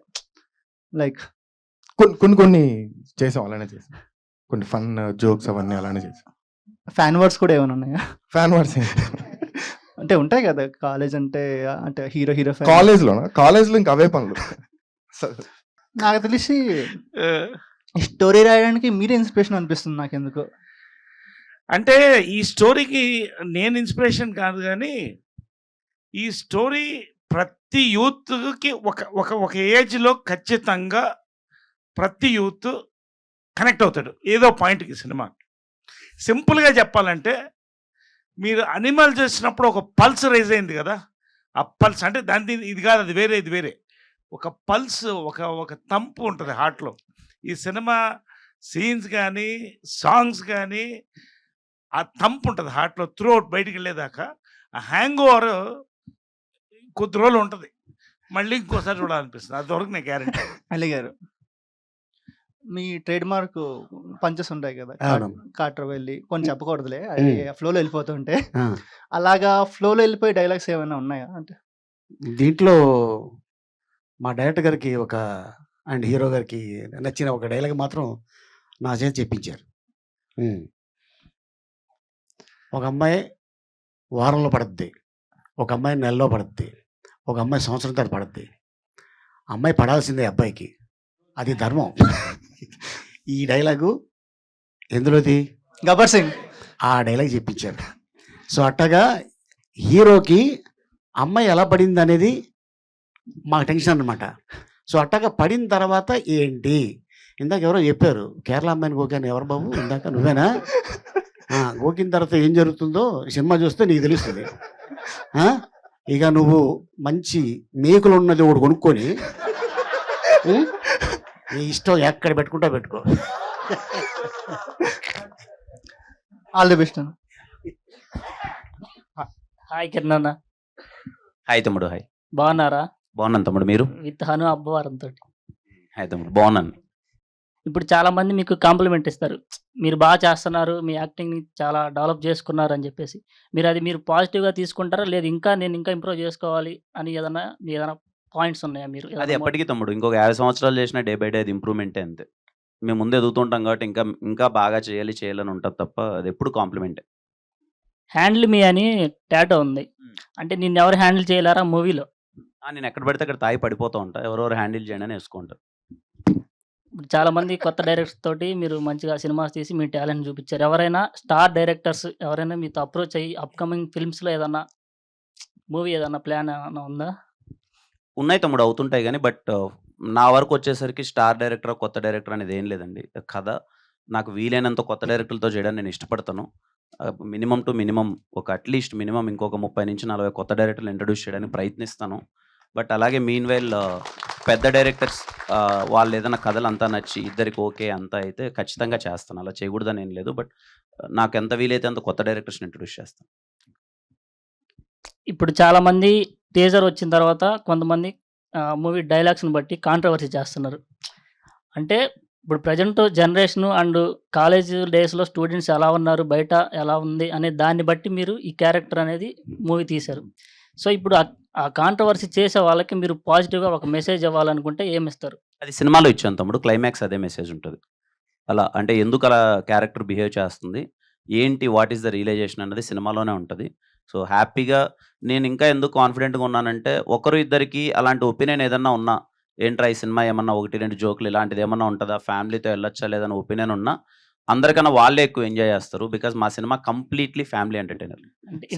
లైక్ కొన్ని చేసాం, అలానే చేసాం. కొన్ని ఫన్ జోక్స్ అవన్నీ అలానే చేసాం. ఫ్యాన్ వర్డ్స్ కూడా ఏమైనా ఉన్నాయా? ఫ్యాన్ వర్డ్స్ అంటే ఉంటాయి కదా! కాలేజ్ అంటే హీరో ఫ్యాన్. కాలేజ్‌లోనా? కాలేజ్‌లో ఇంకా అవే పనులు. నాకు తెలిసి స్టోరీ రాయడానికి మీరే ఇన్స్పిరేషన్ అనిపిస్తుంది నాకెందుకో. అంటే ఈ స్టోరీకి నేను ఇన్స్పిరేషన్ కాదు కానీ, ఈ స్టోరీ ప్రతి యూత్‌కి ఒక ఏజ్‌లో ఖచ్చితంగా ప్రతి యూత్ కనెక్ట్ అవుతాడు ఏదో పాయింట్‌కి సినిమా. సింపుల్‌గా చెప్పాలంటే మీరు 'అనిమల్' చేసినప్పుడు ఒక పల్స్ రైజ్ అయింది కదా! ఆ పల్స్ అంటే దాని ఇది కాదు, అది వేరే, ఇది వేరే. ఒక పల్స్, ఒక తంపు ఉంటుంది హార్ట్‌లో. ఈ సినిమా సీన్స్ కానీ, సాంగ్స్ కానీ ఆ తంపు ఉంటుంది హార్ట్‌లో త్రూ అవుట్ బయటికెళ్ళేదాకా. ఆ హ్యాంగ్ ఓవర్ కొద్ది రోజులు ఉంటది. మళ్ళీ ఇంకోసారి చూడాలనిపిస్తుంది. అంతవరకు నేను గ్యారంటీ. అలీ గారు మీ ట్రేడ్ మార్క్ పంచెస్ ఉంటాయి కదా, అవును. కాటర్ వెళ్ళి కొన్ని చెప్పకూడదులే, అది ఉమ్. ఫ్లోలో వెళ్ళిపోతుంటే ఆ. అలాగా ఫ్లోలో వెళ్ళిపోయి డైలాగ్స్ ఏమైనా ఉన్నాయా అంటే? దీంట్లో మా డైరెక్టర్ గారికి అండ్ హీరో గారికి నచ్చిన ఒక డైలాగ్ మాత్రం నా చేతి చెప్పించారు. ఉమ్. ఒక అమ్మాయి వారంలో పడుద్ది, ఒక అమ్మాయి నెలలో పడుద్ది, ఒక అమ్మాయి సంవత్సరం తర్వాత పడుద్ది. అమ్మాయి పడాల్సిందే అబ్బాయికి, అది ధర్మం. ఈ డైలాగు ఎందులోది? గబ్బర్ సింగ్. ఆ డైలాగ్ చెప్పించారు. సో అట్టగా హీరోకి అమ్మాయి ఎలా పడింది అనేది మాకు టెన్షన్ అనమాట. సో అట్టగా పడిన తర్వాత ఏంటి, ఇందాక ఎవరో చెప్పారు కేరళ అమ్మాయిని గోకాను, ఎవరు బాబు ఇందాక నువ్వేనా? గోకిన తర్వాత ఏం జరుగుతుందో సినిమా చూస్తే నీకు తెలుస్తుంది. ఇక నువ్వు మంచి మేకులు ఉన్నది ఒకటి కొనుక్కొని నీ ఇష్టం ఎక్కడ పెట్టుకుంటా పెట్టుకో. ఆల్ ది బెస్ట్ అన్న. హాయ్ కిరణ్ అన్న, హాయ్ తమ్ముడు. హాయ్. బాగున్నారా? బాగున్నాను తమ్ముడు. మీరు? విత్ హను అబ్బవారంతో. హాయ్ తమ్ముడు, బాగున్నాను. ఇప్పుడు చాలా మంది మీకు కాంప్లిమెంట్ ఇస్తారు, మీరు బాగా చేస్తున్నారు, మీ యాక్టింగ్ని చాలా డెవలప్ చేసుకున్నారు అని చెప్పేసి. మీరు పాజిటివ్గా తీసుకుంటారా, లేదు నేను ఇంకా ఇంప్రూవ్ చేసుకోవాలి అని ఏదైనా పాయింట్స్ ఉన్నాయా మీరు? అది ఎప్పటికీ తమ్ముడు, ఇంకొక 50 సంవత్సరాలు చేసినా డే బై డే అది ఇంప్రూవ్మెంటే అంతే. మేము ముందు ఎదుగుతుంటాం కాబట్టి ఇంకా ఇంకా బాగా చేయాలని ఉంటుంది తప్ప అది ఎప్పుడు కాంప్లిమెంటే. హ్యాండిల్ మీ అని టాటో ఉంది, అంటే నిన్ను ఎవరు హ్యాండిల్ చేయలేరా మూవీలో? నేను ఎక్కడ పడితే అక్కడ తాగి పడిపోతూ ఉంటా, ఎవరెవరు హ్యాండిల్ చేయండి అని వేసుకుంటారు. ఇప్పుడు చాలా మంది కొత్త డైరెక్టర్స్ తోటి మీరు మంచిగా సినిమాస్ తీసి మీ టాలెంట్ చూపించారు. ఎవరైనా స్టార్ డైరెక్టర్స్ ఎవరైనా మీతో అప్రోచ్ అయ్యి అప్కమింగ్ ఫిల్మ్స్లో ఏదన్నా మూవీ ఏదన్నా ప్లాన్ ఏమన్నా ఉందా? ఉన్నాయి తమ్ముడు, అవుతుంటాయి కానీ బట్ నా వరకు వచ్చేసరికి స్టార్ డైరెక్టర్ కొత్త డైరెక్టర్ అనేది ఏం లేదండి. కథ నాకు వీలైనంత కొత్త డైరెక్టర్లతో చేయడానికి నేను ఇష్టపడతాను. Minimum to minimum at least minimum ఇంకొక 30 నుంచి 40 కొత్త డైరెక్టర్లు ఇంట్రడ్యూస్ చేయడానికి ప్రయత్నిస్తాను. బట్ అలాగే మీన్ వైల్ పెద్ద డైరెక్టర్స్ వాళ్ళు ఏదైనా కథలు అంతా నచ్చి ఇద్దరికి ఓకే అంతా అయితే ఖచ్చితంగా చేస్తాను. అలా చేయకూడదని ఏం లేదు. బట్ నాకు ఎంత వీలైతే అంత కొత్త డైరెక్టర్స్ని ఇంట్రడ్యూస్ చేస్తాను. ఇప్పుడు చాలా మంది టీజర్ వచ్చిన తర్వాత కొంతమంది మూవీ డైలాగ్స్ని బట్టి కాంట్రవర్సీ చేస్తున్నారు. అంటే ఇప్పుడు ప్రజెంట్ జనరేషన్ అండ్ కాలేజ్ డేస్లో స్టూడెంట్స్ ఎలా ఉన్నారు, బయట ఎలా ఉంది అనే దాన్ని బట్టి మీరు ఈ క్యారెక్టర్ అనేది మూవీ తీశారు. సో ఇప్పుడు ఆ కాంట్రవర్సీ చేసే వాళ్ళకి మీరు పాజిటివ్గా ఒక మెసేజ్ ఇవ్వాలనుకుంటే ఏమి ఇస్తారు? అది సినిమాలో ఇచ్చాను తమ్ముడు, క్లైమాక్స్ అదే మెసేజ్ ఉంటుంది. అలా అంటే ఎందుకు అలా క్యారెక్టర్ బిహేవ్ చేస్తుంది, ఏంటి, వాట్ ఈస్ ద రియలైజేషన్ అన్నది సినిమాలోనే ఉంటుంది. సో హ్యాపీగా నేను ఇంకా ఎందుకు కాన్ఫిడెంట్గా ఉన్నానంటే ఒకరు ఇద్దరికి అలాంటి ఒపీనియన్ ఏదన్నా ఉన్నా, ఏంట్రా ఈ సినిమా ఏమన్నా 1-2 జోకులు ఇలాంటిది ఏమన్నా ఉంటుందా, ఫ్యామిలీతో వెళ్ళొచ్చా లేదని ఒపీనియన్ ఉన్నా అందరికన్నా వాళ్ళే ఎక్కువ ఎంజాయ్ చేస్తారు. బికాజ్ మా cinema completely family entertainer.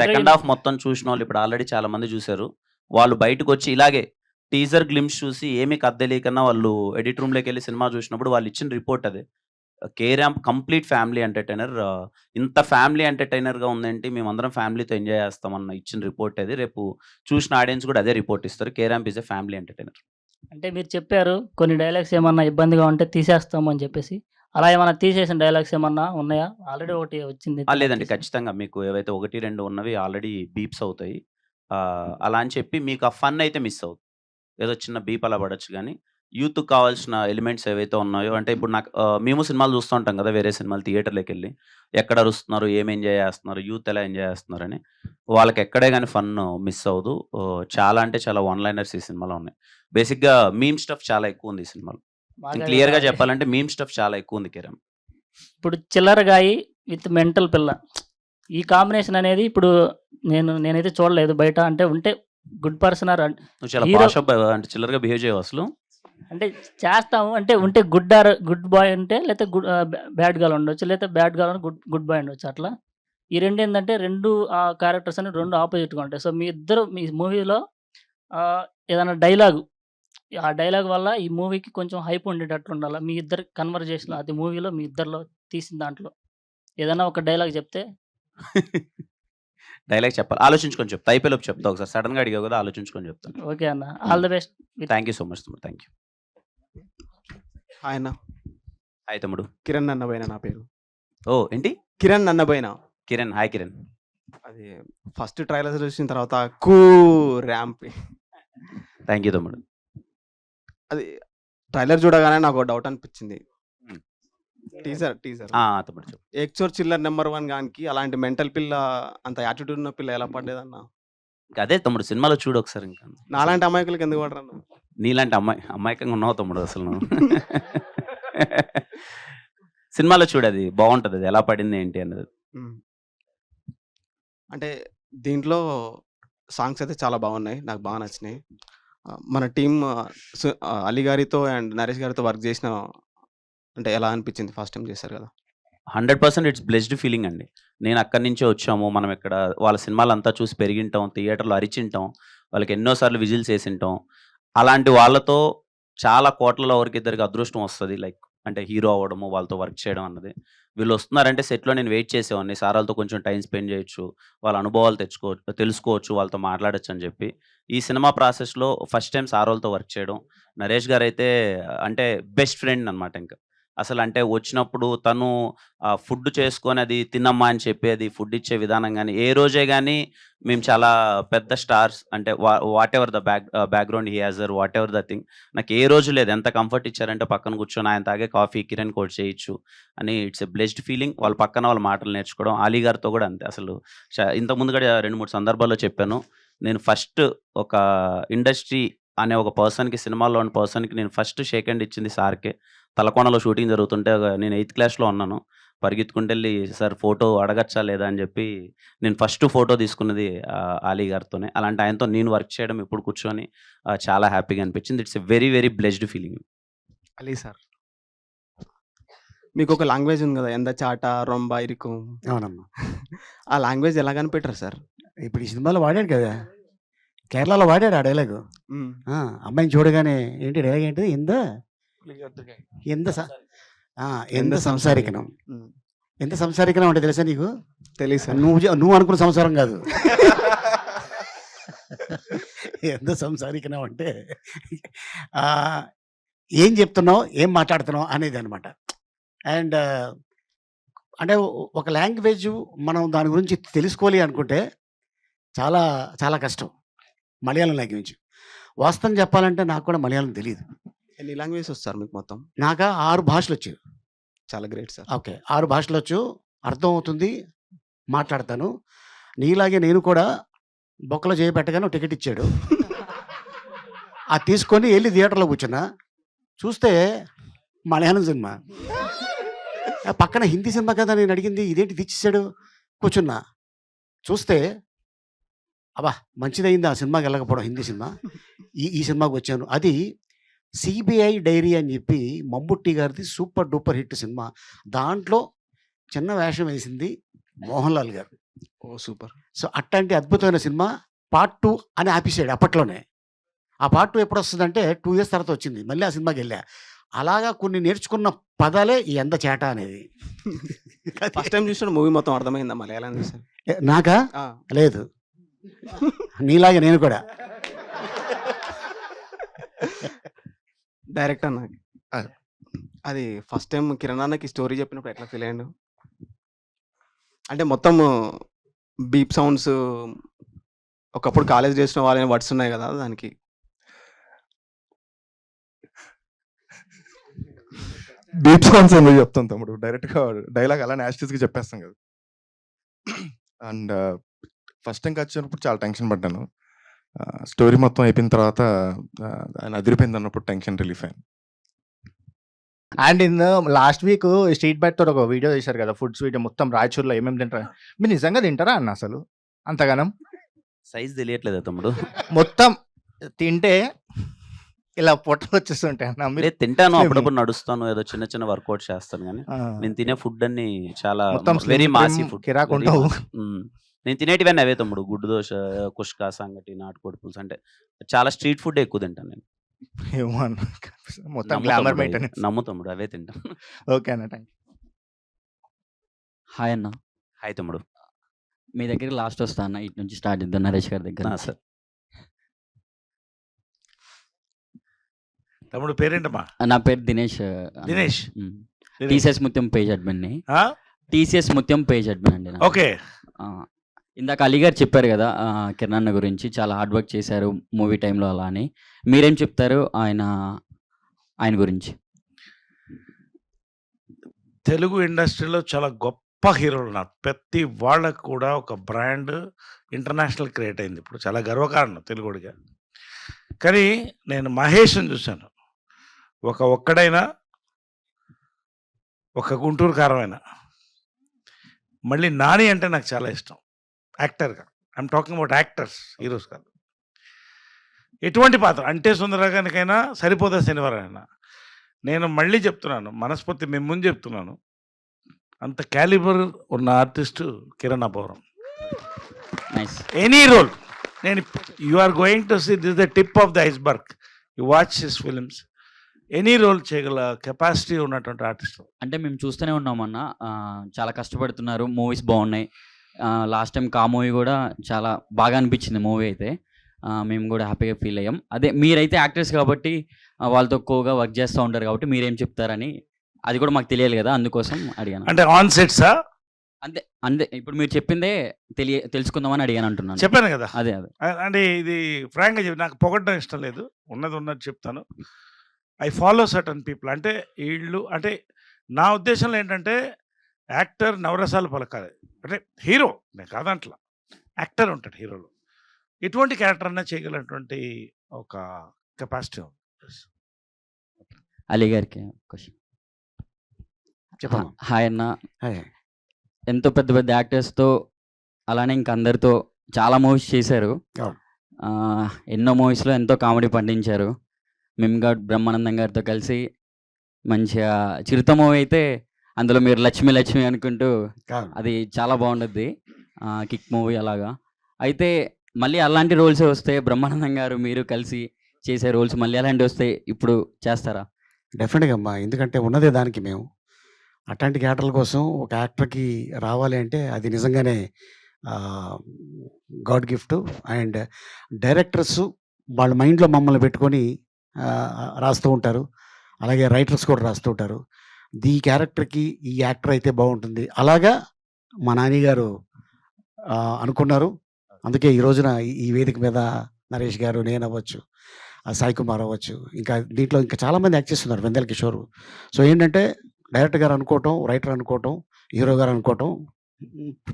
Second half మొత్తం చూసిన వాళ్ళు ఇప్పుడు ఆల్రెడీ చాలా మంది చూశారు. వాళ్ళు బయటకు వచ్చి ఇలాగే టీజర్ గ్లిమ్స్ చూసి ఏమీ కథ తెలియకన్నా వాళ్ళు ఎడిట్ రూమ్లోకి వెళ్ళి సినిమా చూసినప్పుడు వాళ్ళు ఇచ్చిన రిపోర్ట్ అదే. Carrom complete family entertainer. ఇంత ఫ్యామిలీ ఎంటర్టైనర్గా ఉందేంటి, మేమందరం ఫ్యామిలీతో ఎంజాయ్ చేస్తామన్న ఇచ్చిన రిపోర్ట్ అది. రేపు చూసిన ఆడియన్స్ కూడా అదే రిపోర్ట్ ఇస్తారు. Carrom is a family entertainer. అంటే మీరు చెప్పారు కొన్ని డైలాగ్స్ ఏమన్నా ఇబ్బందిగా ఉంటే తీసేస్తాము అని చెప్పేసి, అలా ఏమన్నా తీసేసిన డైలాగ్స్ ఏమన్నా ఉన్నాయా? ఆల్రెడీ ఒకటి వచ్చింది. లేదండి, ఖచ్చితంగా మీకు ఏవైతే 1-2 ఉన్నవి ఆల్రెడీ బీప్స్ అవుతాయి. అలా అని చెప్పి మీకు ఆ ఫన్ అయితే మిస్ అవుతుంది. ఏదో చిన్న బీప్ అలా పడొచ్చు కానీ యూత్కి కావాల్సిన ఎలిమెంట్స్ ఏవైతే ఉన్నాయో, అంటే ఇప్పుడు నాకు మేము సినిమాలు చూస్తూ ఉంటాం కదా, వేరే సినిమాలు థియేటర్లోకి వెళ్ళి ఎక్కడ అరుస్తున్నారు, ఏం ఎంజాయ్ చేస్తున్నారు, యూత్ ఎలా ఎంజాయ్ చేస్తున్నారని, వాళ్ళకి ఎక్కడే కానీ ఫన్ మిస్ అవ్వదు. చాలా అంటే చాలా వన్ లైనర్స్ ఈ సినిమాలో ఉన్నాయి. బేసిక్గా మీమ్ స్టఫ్ చాలా ఎక్కువ ఉంది ఈ సినిమాలో. క్లియర్గా చెప్పాలంటే మీమ్ స్టఫ్ చాలా ఎక్కువ ఉంది కిరణ్. ఇప్పుడు చిల్లరగాయి విత్ మెంటల్ పిల్ల, ఈ కాంబినేషన్ అనేది ఇప్పుడు నేనైతే చూడలేదు బయట. అంటే ఉంటే గుడ్ పర్సన్ నువ్వు చాలా పాష్ అంటే చిల్లరగా బిహేవ్ చేయవు అసలు. అంటే చేస్తాము అంటే ఉంటే గుడ్ బాయ్ అంటే, లేకపోతే బ్యాడ్ గర్ల్ ఉండొచ్చు, లేకపోతే బ్యాడ్ గర్ల్ గుడ్ బాయ్ ఉండొచ్చు. అట్లా ఈ రెండు ఏంటంటే రెండు క్యారెక్టర్స్ అని రెండు ఆపోజిట్గా ఉంటాయి. సో మీ మూవీలో ఏదైనా డైలాగు, ఆ డైలాగ్ వల్ల ఈ మూవీకి కొంచెం హైప్ ఉండేటట్లు ఉండాలి. మీ ఇద్దరు కన్వర్జేషన్ అది మూవీలో మీ ఇద్దరిలో తీసిన దాంట్లో ఏదైనా ఒక డైలాగ్ చెప్తే. డైలాగ్ చెప్పాలి, ఆలోచించుకొని చెప్తా. అయిపోయేలోపు చెప్తా. ఒకసారి సడన్గా అడిగావు కదా, ఆలోచించుకొని చెప్తాను. ఓకే అన్న, all the best. Thank you so much తమ్ముడు. Thank you. హాయ్ అన్న. హాయ్ తమ్ముడు. కిరణ్ అన్నబోయిన నా పేరు. ఓ ఏంటి? కిరణ్ అన్నబోయిన. కిరణ్. హాయ్ కిరణ్. అది ఫస్ట్ ట్రైలర్ చూసిన తర్వాత ర్యాంప్. థ్యాంక్ యూ తమ్ముడు. అది ట్రైలర్ చూడగానే నాకు డౌట్ అనిపించింది, టీజర్ టీజర్ తమ్ముడు చెప్పు. ఎక్సోర్ చిల్లర్ నెంబర్ 1 గానికి అలాంటి మెంటల్ పిల్ల అంత యాటిట్యూడ్ ఉన్న పిల్ల ఎలా పడ్డదన్న? అదే తమ్ముడు సినిమాలో చూడు ఒకసారి. ఇంకా నాలాంటి అమాయకులకి ఎందుకు పడరన్న? నీలాంటి అమాయకంగా ఉన్నావు తమ్ముడు అసలు నువ్వు. సినిమాలో చూడు, అది బాగుంటది, అది ఎలా పడింది ఏంటి అన్నది. అంటే దీంట్లో సాంగ్స్ అయితే చాలా బాగున్నాయి, నాకు బాగా నచ్చినాయి. మన టీమ్ అలీ గారితో అండ్ నరేష్ గారితో వర్క్ చేసిన అంటే ఎలా అనిపించింది? ఫస్ట్ టైం చేశారు కదా. 100% ఇట్స్ బ్లెస్డ్ ఫీలింగ్ అండి. నేను అక్కడి నుంచే వచ్చాము, మనం ఇక్కడ వాళ్ళ సినిమాలు అంతా చూసి పెరిగింటాం, థియేటర్లో అరిచింటాం, వాళ్ళకి ఎన్నోసార్లు విజిల్స్ వేసింటాం. అలాంటి వాళ్ళతో చాలా కోట్లలో ఒకరికిద్దరికి అదృష్టం వస్తుంది, లైక్ అంటే హీరో అవ్వడము, వాళ్ళతో వర్క్ చేయడం అన్నది. వీళ్ళు వస్తున్నారంటే సెట్లో నేను వెయిట్ చేసేవాడిని, సార్ వాళ్ళతో కొంచెం టైం స్పెండ్ చేయొచ్చు, వాళ్ళ అనుభవాలు తెలుసుకోవచ్చు, వాళ్ళతో మాట్లాడచ్చు అని చెప్పి. ఈ సినిమా ప్రాసెస్లో ఫస్ట్ టైం సార్ వాళ్ళతో వర్క్ చేయడం. నరేష్ గారు అయితే అంటే బెస్ట్ ఫ్రెండ్ అనమాట. ఇంకా అసలు అంటే వచ్చినప్పుడు తను ఫుడ్ చేసుకొని అది తినమ్మా అని చెప్పేది, ఫుడ్ ఇచ్చే విధానం కానీ, ఏ రోజే కానీ మేము చాలా పెద్ద స్టార్స్ అంటే whatever the background he has, whatever the thing, నాకు ఏ రోజు లేదు ఎంత కంఫర్ట్ ఇచ్చారంటే పక్కన కూర్చొని ఆయన తాగే కాఫీ కిరణ్ కోట్ చేయొచ్చు అని. It's a blessed feeling. వాళ్ళ పక్కన వాళ్ళ మాటలు నేర్చుకోవడం. అలీ గారితో కూడా అంతే. అసలు ఇంతకుముందు కూడా 2-3 సందర్భాల్లో చెప్పాను, నేను ఫస్ట్ ఒక ఇండస్ట్రీ అనే ఒక పర్సన్కి, సినిమాలో ఉన్న పర్సన్కి నేను ఫస్ట్ షేక్ హ్యాండ్ ఇచ్చింది సార్కే. తలకోనలో షూటింగ్ జరుగుతుంటే నేను 8th క్లాస్లో ఉన్నాను, పరిగెత్తుకుంటూ వెళ్ళి సార్ ఫోటో అడగచ్చా లేదా అని చెప్పి నేను ఫస్ట్ ఫోటో తీసుకున్నది అలీ గారితోనే. అలాంటి ఆయనతో నేను వర్క్ చేయడం ఇప్పుడు కూర్చొని చాలా హ్యాపీగా అనిపించింది. It's a very very blessed feeling. Ali sir, మీకు ఒక లాంగ్వేజ్ ఉంది కదా, ఎంత చాట రొంబ ఇరుకు. అవునమ్మా. ఆ లాంగ్వేజ్ ఎలా కనిపెట్టారు సార్? ఇప్పుడు ఈ సినిమాలో వాడాడు కదా, కేరళలో వాడాడు ఆ డైలాగు. అమ్మాయిని చూడగానే ఏంటి డైలాగ్ ఏంటి? ఎంత సంసారికనం, ఎంత సంసారికనం అంటే తెలుసా నీకు? తెలుసా? నువ్వు అనుకున్న సంసారం కాదు. ఎంత సంసారికనం అంటే ఏం చెప్తున్నావు, ఏం మాట్లాడుతున్నావు అనేది అనమాట. అండ్ అంటే ఒక లాంగ్వేజ్ మనం దాని గురించి తెలుసుకోవాలి అనుకుంటే చాలా చాలా కష్టం. మలయాళం లాంగ్వేజ్ వాస్తవం చెప్పాలంటే నాకు కూడా మలయాళం తెలియదు. ఎన్ని లాంగ్వేజెస్ వస్తారు మీకు మొత్తం? నాకు 6 భాషలు వచ్చు. చాలా గ్రేట్ సార్. ఓకే, 6 భాషలు వచ్చు, అర్థం అవుతుంది, మాట్లాడతాను. నీలాగే నేను కూడా బొక్కలో చేయబెట్టగానే టికెట్ ఇచ్చాడు, అది తీసుకొని వెళ్ళి థియేటర్లో కూర్చున్నా. చూస్తే మలయాళం సినిమా, పక్కన హిందీ సినిమా కదా నేను అడిగింది, ఇదేంటి తెచ్చిచ్చాడు. కూర్చున్నా, చూస్తే అబ్బా మంచిదైంది ఆ సినిమాకి వెళ్ళకపోవడం, హిందీ సినిమా. ఈ సినిమాకి వచ్చాను. అది సిబిఐ డైరీ అని చెప్పి మమ్ముట్టి గారిది సూపర్ డూపర్ హిట్ సినిమా. దాంట్లో చిన్న వేషం వేసింది మోహన్ లాల్ గారు. ఓ సూపర్. సో అట్లాంటి అద్భుతమైన సినిమా పార్ట్ 2 అని ఆపేసాడు అప్పట్లోనే. ఆ పార్ట్ 2 ఎప్పుడు వస్తుందంటే 2 years తర్వాత వచ్చింది. మళ్ళీ ఆ సినిమాకి వెళ్ళా. అలాగా కొన్ని నేర్చుకున్న పదాలే ఈ ఎంత చేట అనేది. ఫస్ట్ టైం చూసిన మూవీ మొత్తం అర్థమైందా మలయాళం చూసాను? నాకా? లేదు, నీలాగే నేను కూడా. డైరెక్టర్ నాకు అది ఫస్ట్ టైం కిరణ్ అన్నకి స్టోరీ చెప్పినప్పుడు ఎట్లా ఫీల్ అయ్యాడు? అంటే మొత్తం బీప్ సౌండ్స్, ఒకప్పుడు కాలేజ్ చేసిన వాళ్ళని వర్డ్స్ ఉన్నాయి కదా, దానికి బీప్ సాంగ్స్ ఎందుకు చెప్తాం తమ్ముడు, డైరెక్ట్గా డైలాగ్ అలా యాస్టిస్గా చెప్పేస్తాం కదా. అండ్ ఫస్ట్ టైం వచ్చినప్పుడు చాలా టెన్షన్ పడ్డాను. స్టోరీ మొత్తం అయిపోయిన తర్వాత ఆయన అదిరిపోయింది అన్నప్పుడు టెన్షన్ రిలీఫ్ అయింది. And in last week street byte తోటి ఒక వీడియో చేశారు కదా, ఫుడ్స్ వీడియో, మొత్తం రాయచూర్లో ఏమేమి తింటారు. మీరు నిజంగా తింటారా అన్న అసలు అంతగానం? సైజ్ తెలియట్లేదా తమ్ముడు? మొత్తం తింటే ఇలా పొట్టలు వచ్చేస్తుంటాయి అన్న. మీరు తింటాను, అప్పుడప్పుడు నడుస్తాను, ఏదో చిన్న చిన్న వర్కౌట్ చేస్తాను, కానీ నేను తినే ఫుడ్ అన్ని చాలా మొత్తం వెరీ మాసీ ఫుడ్. కిరాకుంటావు. నేను తినేటివన్నీ అవే తమ్ముడు, గుడ్డు దోశ, కుష్కా, సంగటి, నాటుకోడి పులుసు, అంటే చాలా స్ట్రీట్ ఫుడ్ ఎక్కువ తింటాను నేను. ఏమో అన్న, మొత్తం గ్లామర్ మెయింటెనెన్స్. నమ్ము తమ్ముడు, అవే తింటాను. ఓకే అన్న, థ్యాంక్ యూ. హాయ్ అన్న. హాయ్ తమ్ముడు. మీ దగ్గరికి లాస్ట్ వస్తా అన్న, ఇటు నుంచి స్టార్ట్ చేద్దాం నరేష్ గారి దగ్గర. సార్ తమ్ముడు పేరేంటమ్మా? నా పేరు దినేష్. దినేష్. టీసీఎస్ ముత్యం పేజ్ అడ్మిన్ని. టీసీఎస్ ముత్యం పేజ్ అడ్మిన్ అండి. ఓకే. ఇందాక అలీ గారు చెప్పారు కదా కిరణ్ అన్న గురించి, చాలా హార్డ్ వర్క్ చేశారు మూవీ టైంలో అలా అని. మీరేం చెప్తారు ఆయన గురించి? తెలుగు ఇండస్ట్రీలో చాలా గొప్ప హీరోలు ఉన్నారు. ప్రతి వాళ్ళకి కూడా ఒక బ్రాండ్ ఇంటర్నేషనల్ క్రియేట్ అయింది. ఇప్పుడు చాలా గర్వకారణం తెలుగుడిగా. కానీ నేను మహేష్‌ని చూశాను. ఒక్కడైనా, ఒక గుంటూరు కారమైనా. మళ్ళీ నాని అంటే నాకు చాలా ఇష్టం యాక్టర్‌గా. I'm talking about actors, heroes కాదు. ఎటువంటి పాత్ర అంటే సుందరగానికైనా సరిపోదా శనివారం అయినా. నేను మళ్ళీ చెప్తున్నాను, మనస్ఫూర్తి మేము ముందు చెప్తున్నాను, అంత క్యాలిబర్ ఉన్న artist Kiran Abbavaram. Nice. Any role నేను you are going to see this the tip of the iceberg. You watch his films. Any role చేయగల కెపాసిటీ ఉన్నటువంటి ఆర్టిస్ట్. అంటే మేము చూస్తూనే ఉన్నామన్న. చాలా కష్టపడుతున్నారు, మూవీస్ బాగున్నాయి. లాస్ట్ టైం కా మూవీ కూడా చాలా బాగా అనిపించింది మూవీ అయితే. మేము కూడా హ్యాపీగా ఫీల్ అయ్యాం. అదే మీరైతే యాక్టర్స్ కాబట్టి వాళ్ళతో ఎక్కువగా వర్క్ చేస్తూ ఉంటారు కాబట్టి మీరేం చెప్తారని అది కూడా మాకు తెలియాలి కదా, అందుకోసం అడిగాను. అంటే ఆన్ సెట్సా? అంతే అంతే, ఇప్పుడు మీరు చెప్పిందే తెలుసుకుందామని అడిగాను అంటున్నాను. చెప్పాను కదా. అదే అంటే ఇది ఫ్రాంక్గా చెప్పి నాకు పొగడడం ఇష్టం లేదు, ఉన్నది ఉన్నది చెప్తాను. I follow certain people. అంటే వీళ్ళు అంటే నా ఉద్దేశంలో ఏంటంటే యాక్టర్ నవరసాలు పలకాలి. అంటే హీరో నేను కాదంట్లా, యాక్టర్ ఉంటాడు హీరోలో. ఎటువంటి క్యారెక్టర్ అన్నా చేయగలటువంటి ఒక కెపాసిటీ ఉంది. అలీ గారికి క్వశ్చన్. చెప్పమ్మా. హాయ్ అన్న. హాయ్. ఎంతో పెద్ద పెద్ద యాక్టర్స్తో అలానే ఇంక అందరితో చాలా మూవీస్ చేశారు. అవును. ఎన్నో మూవీస్లో ఎంతో కామెడీ పండించారు. మిమ్గాడ్ బ్రహ్మానందం గారితో కలిసి మంచిగా చిరుత మూవీ అయితే అందులో మీరు లక్ష్మి లక్ష్మి అనుకుంటూ అవును. అది చాలా బాగుంటుంది. కిక్ మూవీ అలాగా. అయితే మళ్ళీ అలాంటి రోల్సే వస్తే బ్రహ్మానందం గారు మీరు కలిసి చేసే రోల్స్ మళ్ళీ అలాంటివి వస్తే ఇప్పుడు చేస్తారా? డెఫినెట్గా అమ్మా, ఎందుకంటే ఉన్నదే దానికి మేము. అట్లాంటి క్యారెక్టర్ల కోసం ఒక యాక్టర్కి రావాలి అంటే అది నిజంగానే గాడ్ గిఫ్ట్. అండ్ డైరెక్టర్స్ వాళ్ళ మైండ్లో మమ్మల్ని పెట్టుకొని రాస్తూ ఉంటారు. అలాగే రైటర్స్ కూడా రాస్తూ ఉంటారు. ఈ క్యారెక్టర్కి ఈ యాక్టర్ అయితే బాగుంటుంది. అలాగా మా నాని గారు అనుకున్నారు. అందుకే ఈ రోజున ఈ వేదిక మీద నరేష్ గారు, నేను అవ్వచ్చు, సాయి కుమార్ అవ్వచ్చు, ఇంకా దీంట్లో ఇంకా చాలామంది యాక్ట్ చేస్తున్నారు, వెందెల కిషోర్. సో ఏంటంటే డైరెక్టర్ గారు అనుకోవటం, రైటర్ అనుకోవటం, హీరో గారు అనుకోవటం,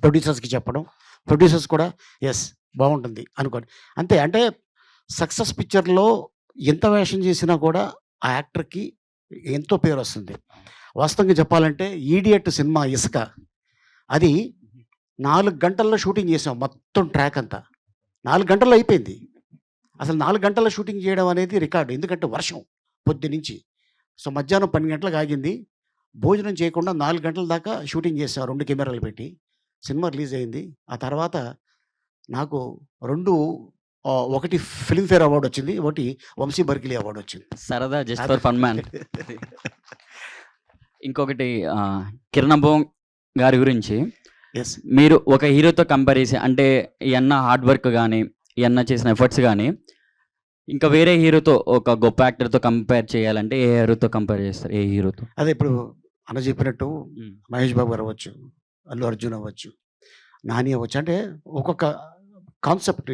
ప్రొడ్యూసర్స్కి చెప్పడం, ప్రొడ్యూసర్స్ కూడా ఎస్ బాగుంటుంది అనుకోండి అంతే. అంటే సక్సెస్ పిక్చర్లో ఎంత వేషం చేసినా కూడా ఆ యాక్టర్కి ఎంతో పేరు వస్తుంది. వాస్తవంగా చెప్పాలంటే ఈడియట్ సినిమా ఇసుక అది 4 గంటల్లో షూటింగ్ చేసాం. మొత్తం ట్రాక్ అంతా 4 గంటల్లో అయిపోయింది. అసలు 4 గంటల్లో షూటింగ్ చేయడం అనేది రికార్డు. ఎందుకంటే వర్షం పొద్దునుంచి. సో మధ్యాహ్నం 12 గంటలకు ఆగింది. భోజనం చేయకుండా 4 గంటల దాకా షూటింగ్ చేసాం 2 కెమెరాలు పెట్టి. సినిమా రిలీజ్ అయింది. ఆ తర్వాత నాకు ఒకటి ఫిల్మ్ఫేర్ అవార్డు వచ్చింది, ఒకటి వంశీ బర్కిలీ అవార్డు వచ్చింది. సరదా, జస్ట్ ఫర్ ఫన్ మ్యాన్. ఇంకొకటి కిరణ్ అబ్బవరం గారి గురించి ఎస్. మీరు ఒక హీరోతో కంపేర్ చేసి, అంటే ఈ అన్న హార్డ్ వర్క్ కానీ ఈ అన్న చేసిన ఎఫర్ట్స్ కానీ ఇంకా వేరే హీరోతో ఒక గొప్ప యాక్టర్తో కంపేర్ చేయాలంటే ఏ హీరోతో కంపేర్ చేస్తారు? ఏ హీరోతో? అదే ఇప్పుడు అన్న చెప్పినట్టు మహేష్ బాబు గారు అవ్వచ్చు, అల్లు అర్జున్ అవ్వచ్చు, నాని అవ్వచ్చు. అంటే ఒక్కొక్క కాన్సెప్ట్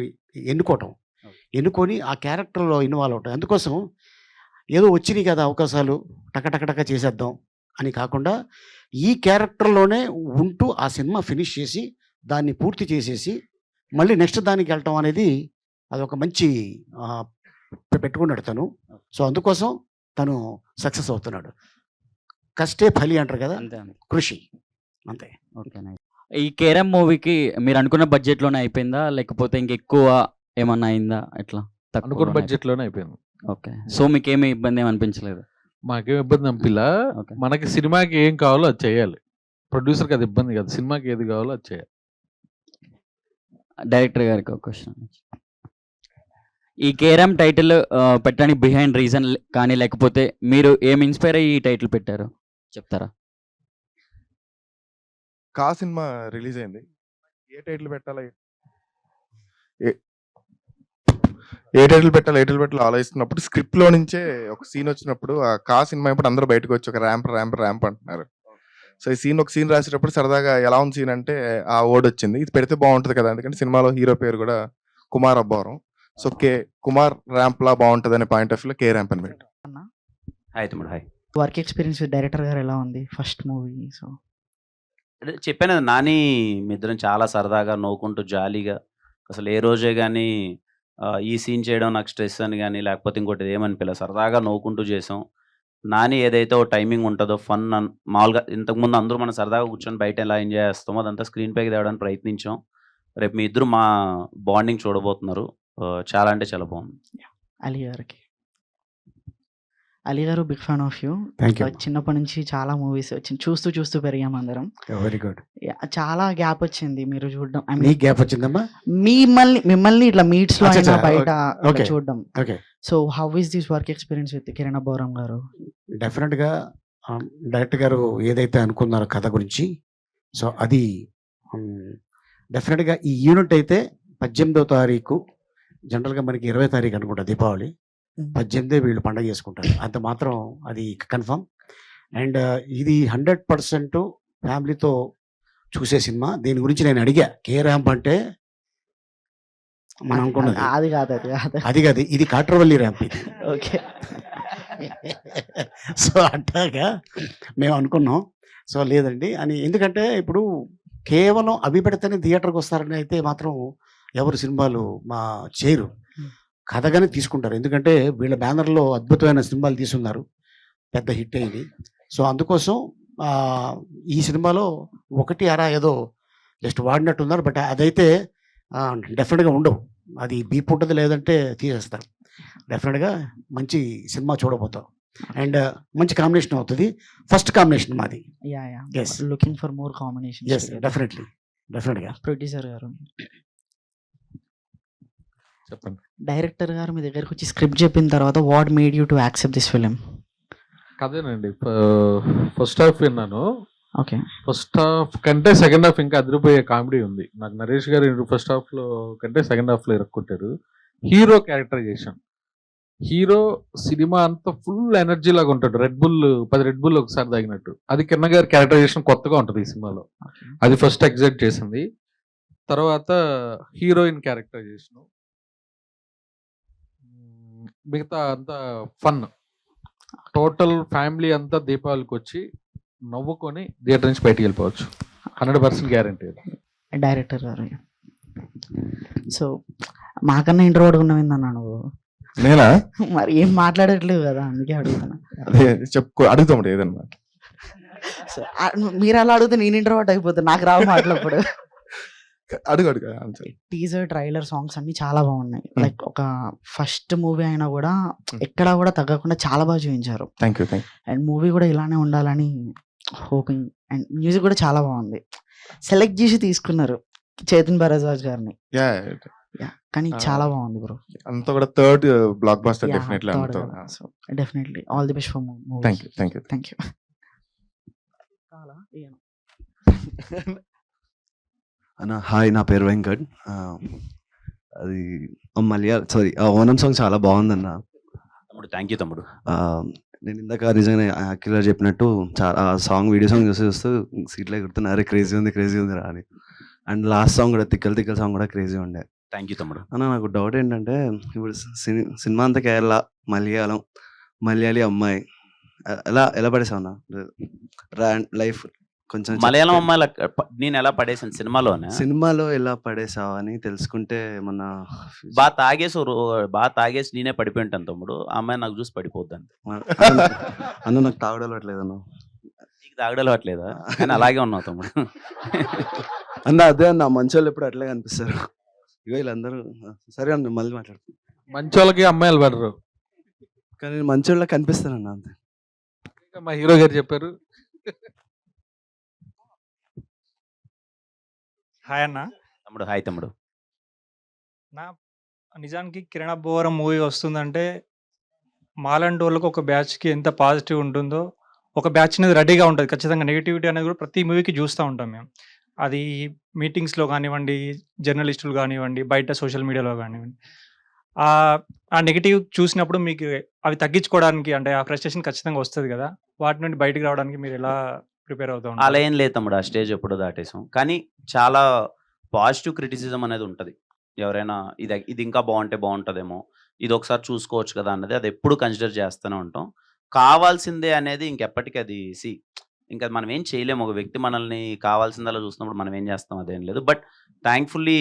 ఎన్నుకొని ఆ క్యారెక్టర్లో ఇన్వాల్వ్ అవటం. అందుకోసం ఏదో వచ్చినాయి కదా అవకాశాలు టక చేసేద్దాం అని కాకుండా ఈ క్యారెక్టర్లోనే ఉంటూ ఆ సినిమా ఫినిష్ చేసి దాన్ని పూర్తి చేసేసి మళ్ళీ నెక్స్ట్ దానికి వెళ్ళటం అనేది అదొక మంచి పెట్టుకున్నాడు తను. సో అందుకోసం తను సక్సెస్ అవుతున్నాడు. కష్టే ఫలి అంటారు కదా, కృషి అంతే. ఓకే. ఈ కేరమ్ మూవీకి మీరు అనుకున్న బడ్జెట్లోనే అయిపోయిందా, లేకపోతే ఇంకెక్కువ ఏమన్నా అయిందా? ఎట్లా? అనుకున్న బడ్జెట్లోనే అయిపోయింది. ఓకే. సో మీకేమీ ఇబ్బంది ఏమి అనిపించలేదు? మాకేం ఇబ్బంది అనిపిలా. మనకి సినిమాకి ఏం కావాలో అది చేయాలి. ప్రొడ్యూసర్కి అది ఇబ్బంది కాదు, సినిమాకి ఏది కావాలో అది చేయాలి. డైరెక్టర్ గారికి ఒక క్వశ్చన్. ఈ కేరమ్ టైటిల్ పెట్టడానికి బిహైండ్ రీజన్ కానీ, లేకపోతే మీరు ఏం ఇన్స్పైర్ అయ్యి ఈ టైటిల్ పెట్టారు చెప్తారా? కా సినిమా రిలీజ్ అయింది. ఏ టైటిల్ పెట్టాలి ఆలోచిస్తున్నప్పుడు స్క్రిప్ట్లో నుంచే ఒక సీన్ వచ్చినప్పుడు, ఆ కా సినిమా ఇప్పుడు అందరూ బయటకు వచ్చి ఒక ర్యాంప్ అంటున్నారు. సో ఈ ఒక సీన్ రాసేటప్పుడు సరదాగా ఎలా ఉంది సీన్ అంటే ఆ వర్డ్ వచ్చింది, ఇది పెడితే బాగుంటుంది కదా. ఎందుకంటే సినిమాలో హీరో పేరు కూడా కుమార్ అబ్బవరం. సో కుమార్ ర్యాంప్ లా బాగుంటుంది అనే పాయింట్ ఆఫ్ వ్యూలో కే ర్యాంప్ అని పెట్టాం. హాయ్ తమ్ముడు. Hi. Work experience with director గారు ఎలా ఉంది ఫస్ట్ మూవీ? సో అంటే చెప్పాను కదా, నాని మీ ఇద్దరం చాలా సరదాగా నవ్వుకుంటూ జాలీగా అసలు ఏ రోజే కానీ ఈ సీన్ చేయడం నాకు స్ట్రెస్ అని కానీ లేకపోతే ఇంకోటి ఏమనిపించలేదు, సరదాగా నవ్వుకుంటూ చేసాం. నాని ఏదైతే ఓ టైమింగ్ ఉంటుందో ఫన్ మామూలుగా ఇంతకుముందు అందరూ మనం సరదాగా కూర్చొని బయట ఎలా ఎంజాయ్ చేస్తామో అదంతా స్క్రీన్ పైకి తేవడానికి ప్రయత్నించాం. రేపు మీ ఇద్దరు మా బాండింగ్ చూడబోతున్నారు. చాలా అంటే చాలా బాగుంది. అలీ గారికి. అలీ గారు big fan of you. Thank you. చిన్నప్పటి నుంచి చాలా మూవీస్ వచ్చింది, చూస్తూ చూస్తూ పెరిగాం అందరం. Very good. చాలా గ్యాప్ వచ్చింది మీరు చూడడం. I mean, నీకు గ్యాప్ వచ్చిందమ్మా? మిమ్మల్ని ఇట్లా మీట్స్ లో అచ్చా, అయినా అచ్చా, బయట ఓకే. చూడడం. Okay. So how is this work experience with Kiran Abbavaram గారు? డెఫినెట్గా డైరెక్టర్ గారు ఏదైతే అనుకున్నారో కథ గురించి, సో అది డెఫినెట్గా ఈ యూనిట్ అయితే 18వ తారీఖు, జనరల్గా మనకి 20వ తారీఖు అనుకుంటా దీపావళి, 18 వీళ్ళు పండగ చేసుకుంటారు, అంత మాత్రం అది కన్ఫర్మ్. అండ్ ఇది 100% ఫ్యామిలీతో చూసే సినిమా. దీని గురించి నేను అడిగా, కే ర్యాంప్ అంటే మనం అనుకున్నది అది కాదు, అది కాదు. అది కాదు, ఇది కాట్రవల్లి ర్యాంప్ ఇది. ఓకే. సో అట్లాగా మేము అనుకున్నాం. సో లేదండి అని, ఎందుకంటే ఇప్పుడు కేవలం అవి పెడితేనే థియేటర్కి వస్తారని అయితే మాత్రం ఎవరు సినిమాలు మా చేయరు, కథగానే తీసుకుంటారు. ఎందుకంటే వీళ్ళ బ్యానర్లో అద్భుతమైన సినిమాలు తీసుకున్నారు, పెద్ద హిట్ అయింది. సో అందుకోసం ఈ సినిమాలో ఒకటి అరా ఏదో జస్ట్ వాడినట్టున్నారు, బట్ అదైతే డెఫినెట్గా ఉండవు. అది బీప్ ఉంటుంది, లేదంటే తీసేస్తారు. డెఫినెట్గా మంచి సినిమా చూడబోతాం. అండ్ మంచి కాంబినేషన్ అవుతుంది. ఫస్ట్ కాంబినేషన్ మాది. Yes. Looking for more combination. Yes, డెఫినెట్గా. ప్రొడ్యూసర్ గారు, చెప్పండి. డైరెక్టర్ గారు మీ దగ్గరకు వచ్చి స్క్రిప్ట్ చెప్పిన తర్వాత what made you to accept this film? కదేనండి, ఫస్ట్ హాఫ్ విన్నాను. ఓకే. ఫస్ట్ హాఫ్ కంటే సెకండ్ హాఫ్ ఇంకా అదిరిపోయే కామెడీ ఉంది. నాకు నరేష్ గారు ఫస్ట్ హాఫ్ లో కంటే సెకండ్ హాఫ్ లో ఇరుక్కుంటారు. హీరో క్యారెక్టరైజేషన్, హీరో సినిమా అంతా ఫుల్ ఎనర్జీ లాగా ఉంటాడు. 10 రెడ్ బుల్ ఒకసారి తాగినట్టు. అది కిరణ్ గారి క్యారెక్టరైజేషన్ కొత్తగా ఉంటుంది ఈ సినిమాలో. అది ఫస్ట్ ఎగ్జైట్ చేసింది. తర్వాత హీరోయిన్ క్యారెక్టరైజేషన్, మిగతా అంతా ఫన్. టోటల్ ఫ్యామిలీ అంతా దీపావళికి వచ్చి నవ్వుకొని థియేటర్ నుంచి బయటికి వెళ్ళిపోవచ్చు. 100% గ్యారంటీ. డైరెక్టర్ గారు, సో మాకన్నా ఇంట్రోవర్ట్ ఉన్నావిందన్నా నువ్వు. నేనా? మరి ఏం మాట్లాడట్లేదు కదా, అందుకే అడుగుతున్నా. అదే అడుగుతాం ఏదన్నా. సో మీరు అలా అడిగితే నేను ఇంట్రోవర్ట్ అయిపోతాను, నాకు రావు మాట్లాడప్పుడు. అడుగు. టీజర్, ట్రైలర్, సాంగ్స్ అన్ని చాలా బాగున్నాయి. లైక్ ఒక ఫస్ట్ మూవీ అయినా కూడా ఎక్కడా కూడా తగ్గకుండా చాలా బాగా చూపించారు. Thank you. అండ్ మూవీ కూడా ఇలానే ఉండాలని హోపింగ్. అండ్ మ్యూజిక్ కూడా చాలా బాగుంది. సెలెక్ట్ చేసి తీసుకున్నారు చేతన్ భరద్వాజ్ గారిని. కానీ చాలా బాగుంది బ్రో. అంతా కూడా third block buster definitely. Definitely all the best for movie. Thank you. అన్న హాయ్, నా పేరు వెంకట్. అది ఓనం సాంగ్ చాలా బాగుందన్న. తమ్ముడు థ్యాంక్ యూ తమ్ముడు. నేను ఇందాక నిజంగా యాక్చువల్గా చెప్పినట్టు చాలా సాంగ్, వీడియో సాంగ్ చూస్తూ సీట్లో ఎగురుతున్నా, అరే క్రేజీ ఉంది రా అని. అండ్ లాస్ట్ సాంగ్ కూడా తిక్కల సాంగ్ కూడా క్రేజీ ఉండే. థ్యాంక్ యూ తమ్ముడు. అన్న నాకు డౌట్ ఏంటంటే, ఇప్పుడు సినిమా అంతా కేరళ, మలయాళీ అమ్మాయి, ఎలా పడేసావు అన్న లైఫ్? కొంచెం మలయాళం అమ్మాయిల నేను ఎలా పడేసాను సినిమాలో ఎలా పడేసావు అని తెలుసుకుంటే మన బాగా తాగేసి నేనే పడిపోయి ఉంటాను తమ్ముడు. ఆ అమ్మాయి నాకు చూసి పడిపోద్దాను. అన్న నాకు తాగడలట్లేదు అన్న. నీకు తాగడలట్లేదా? కానీ అలాగే ఉన్నావు తమ్ముడు. అన్న అదే అన్న, మంచోళ్ళు ఎప్పుడు అట్లే కనిపిస్తారు. ఇగో వీళ్ళందరూ సరే అన్న, మళ్ళీ మాట్లాడుతున్నాను. మంచోళ్ళకి అమ్మాయిలు పడరు, కానీ మంచోళ్ళకి కనిపిస్తానన్న అంతే. మా హీరో గారు చెప్పారు. హాయ్ అన్న. తమ్ముడు హాయ్ తమ్ముడు. నిజానికి కిరణ్ అబ్బవరం మూవీ వస్తుందంటే మాలాంటి వాళ్ళకి ఒక బ్యాచ్కి ఎంత పాజిటివ్ ఉంటుందో, ఒక బ్యాచ్ అనేది రెడీగా ఉంటుంది. ఖచ్చితంగా నెగిటివిటీ అనేది కూడా ప్రతి మూవీకి చూస్తూ ఉంటాం మేము. అది మీటింగ్స్లో కానివ్వండి, జర్నలిస్టులు కానివ్వండి, బయట సోషల్ మీడియాలో కానివ్వండి. ఆ నెగిటివ్ చూసినప్పుడు మీకు అవి తగ్గించుకోవడానికి, అంటే ఆ ఫ్రస్ట్రేషన్ ఖచ్చితంగా వస్తుంది కదా, వాటి నుండి బయటకు రావడానికి మీరు ఎలా ప్రిపేర్ అవుతూ ఉంటారు? అలా ఏం లేదు తమ్ముడు, ఆ స్టేజ్ ఎప్పుడు దాటేసాం. కానీ చాలా పాజిటివ్ క్రిటిసిజం అనేది ఉంటుంది. ఎవరైనా ఇది ఇంకా బాగుంటుందేమో, ఇది ఒకసారి చూసుకోవచ్చు కదా అన్నది, అది ఎప్పుడు కన్సిడర్ చేస్తూనే ఉంటాం. కావాల్సిందే అనేది ఇంకెప్పటికీ అది ఇంకా మనం ఏం చేయలేము. ఒక వ్యక్తి మనల్ని కావాల్సిందలా చూసినప్పుడు మనం ఏం చేస్తాం అదేం లేదు. బట్ థ్యాంక్‌ఫుల్లీ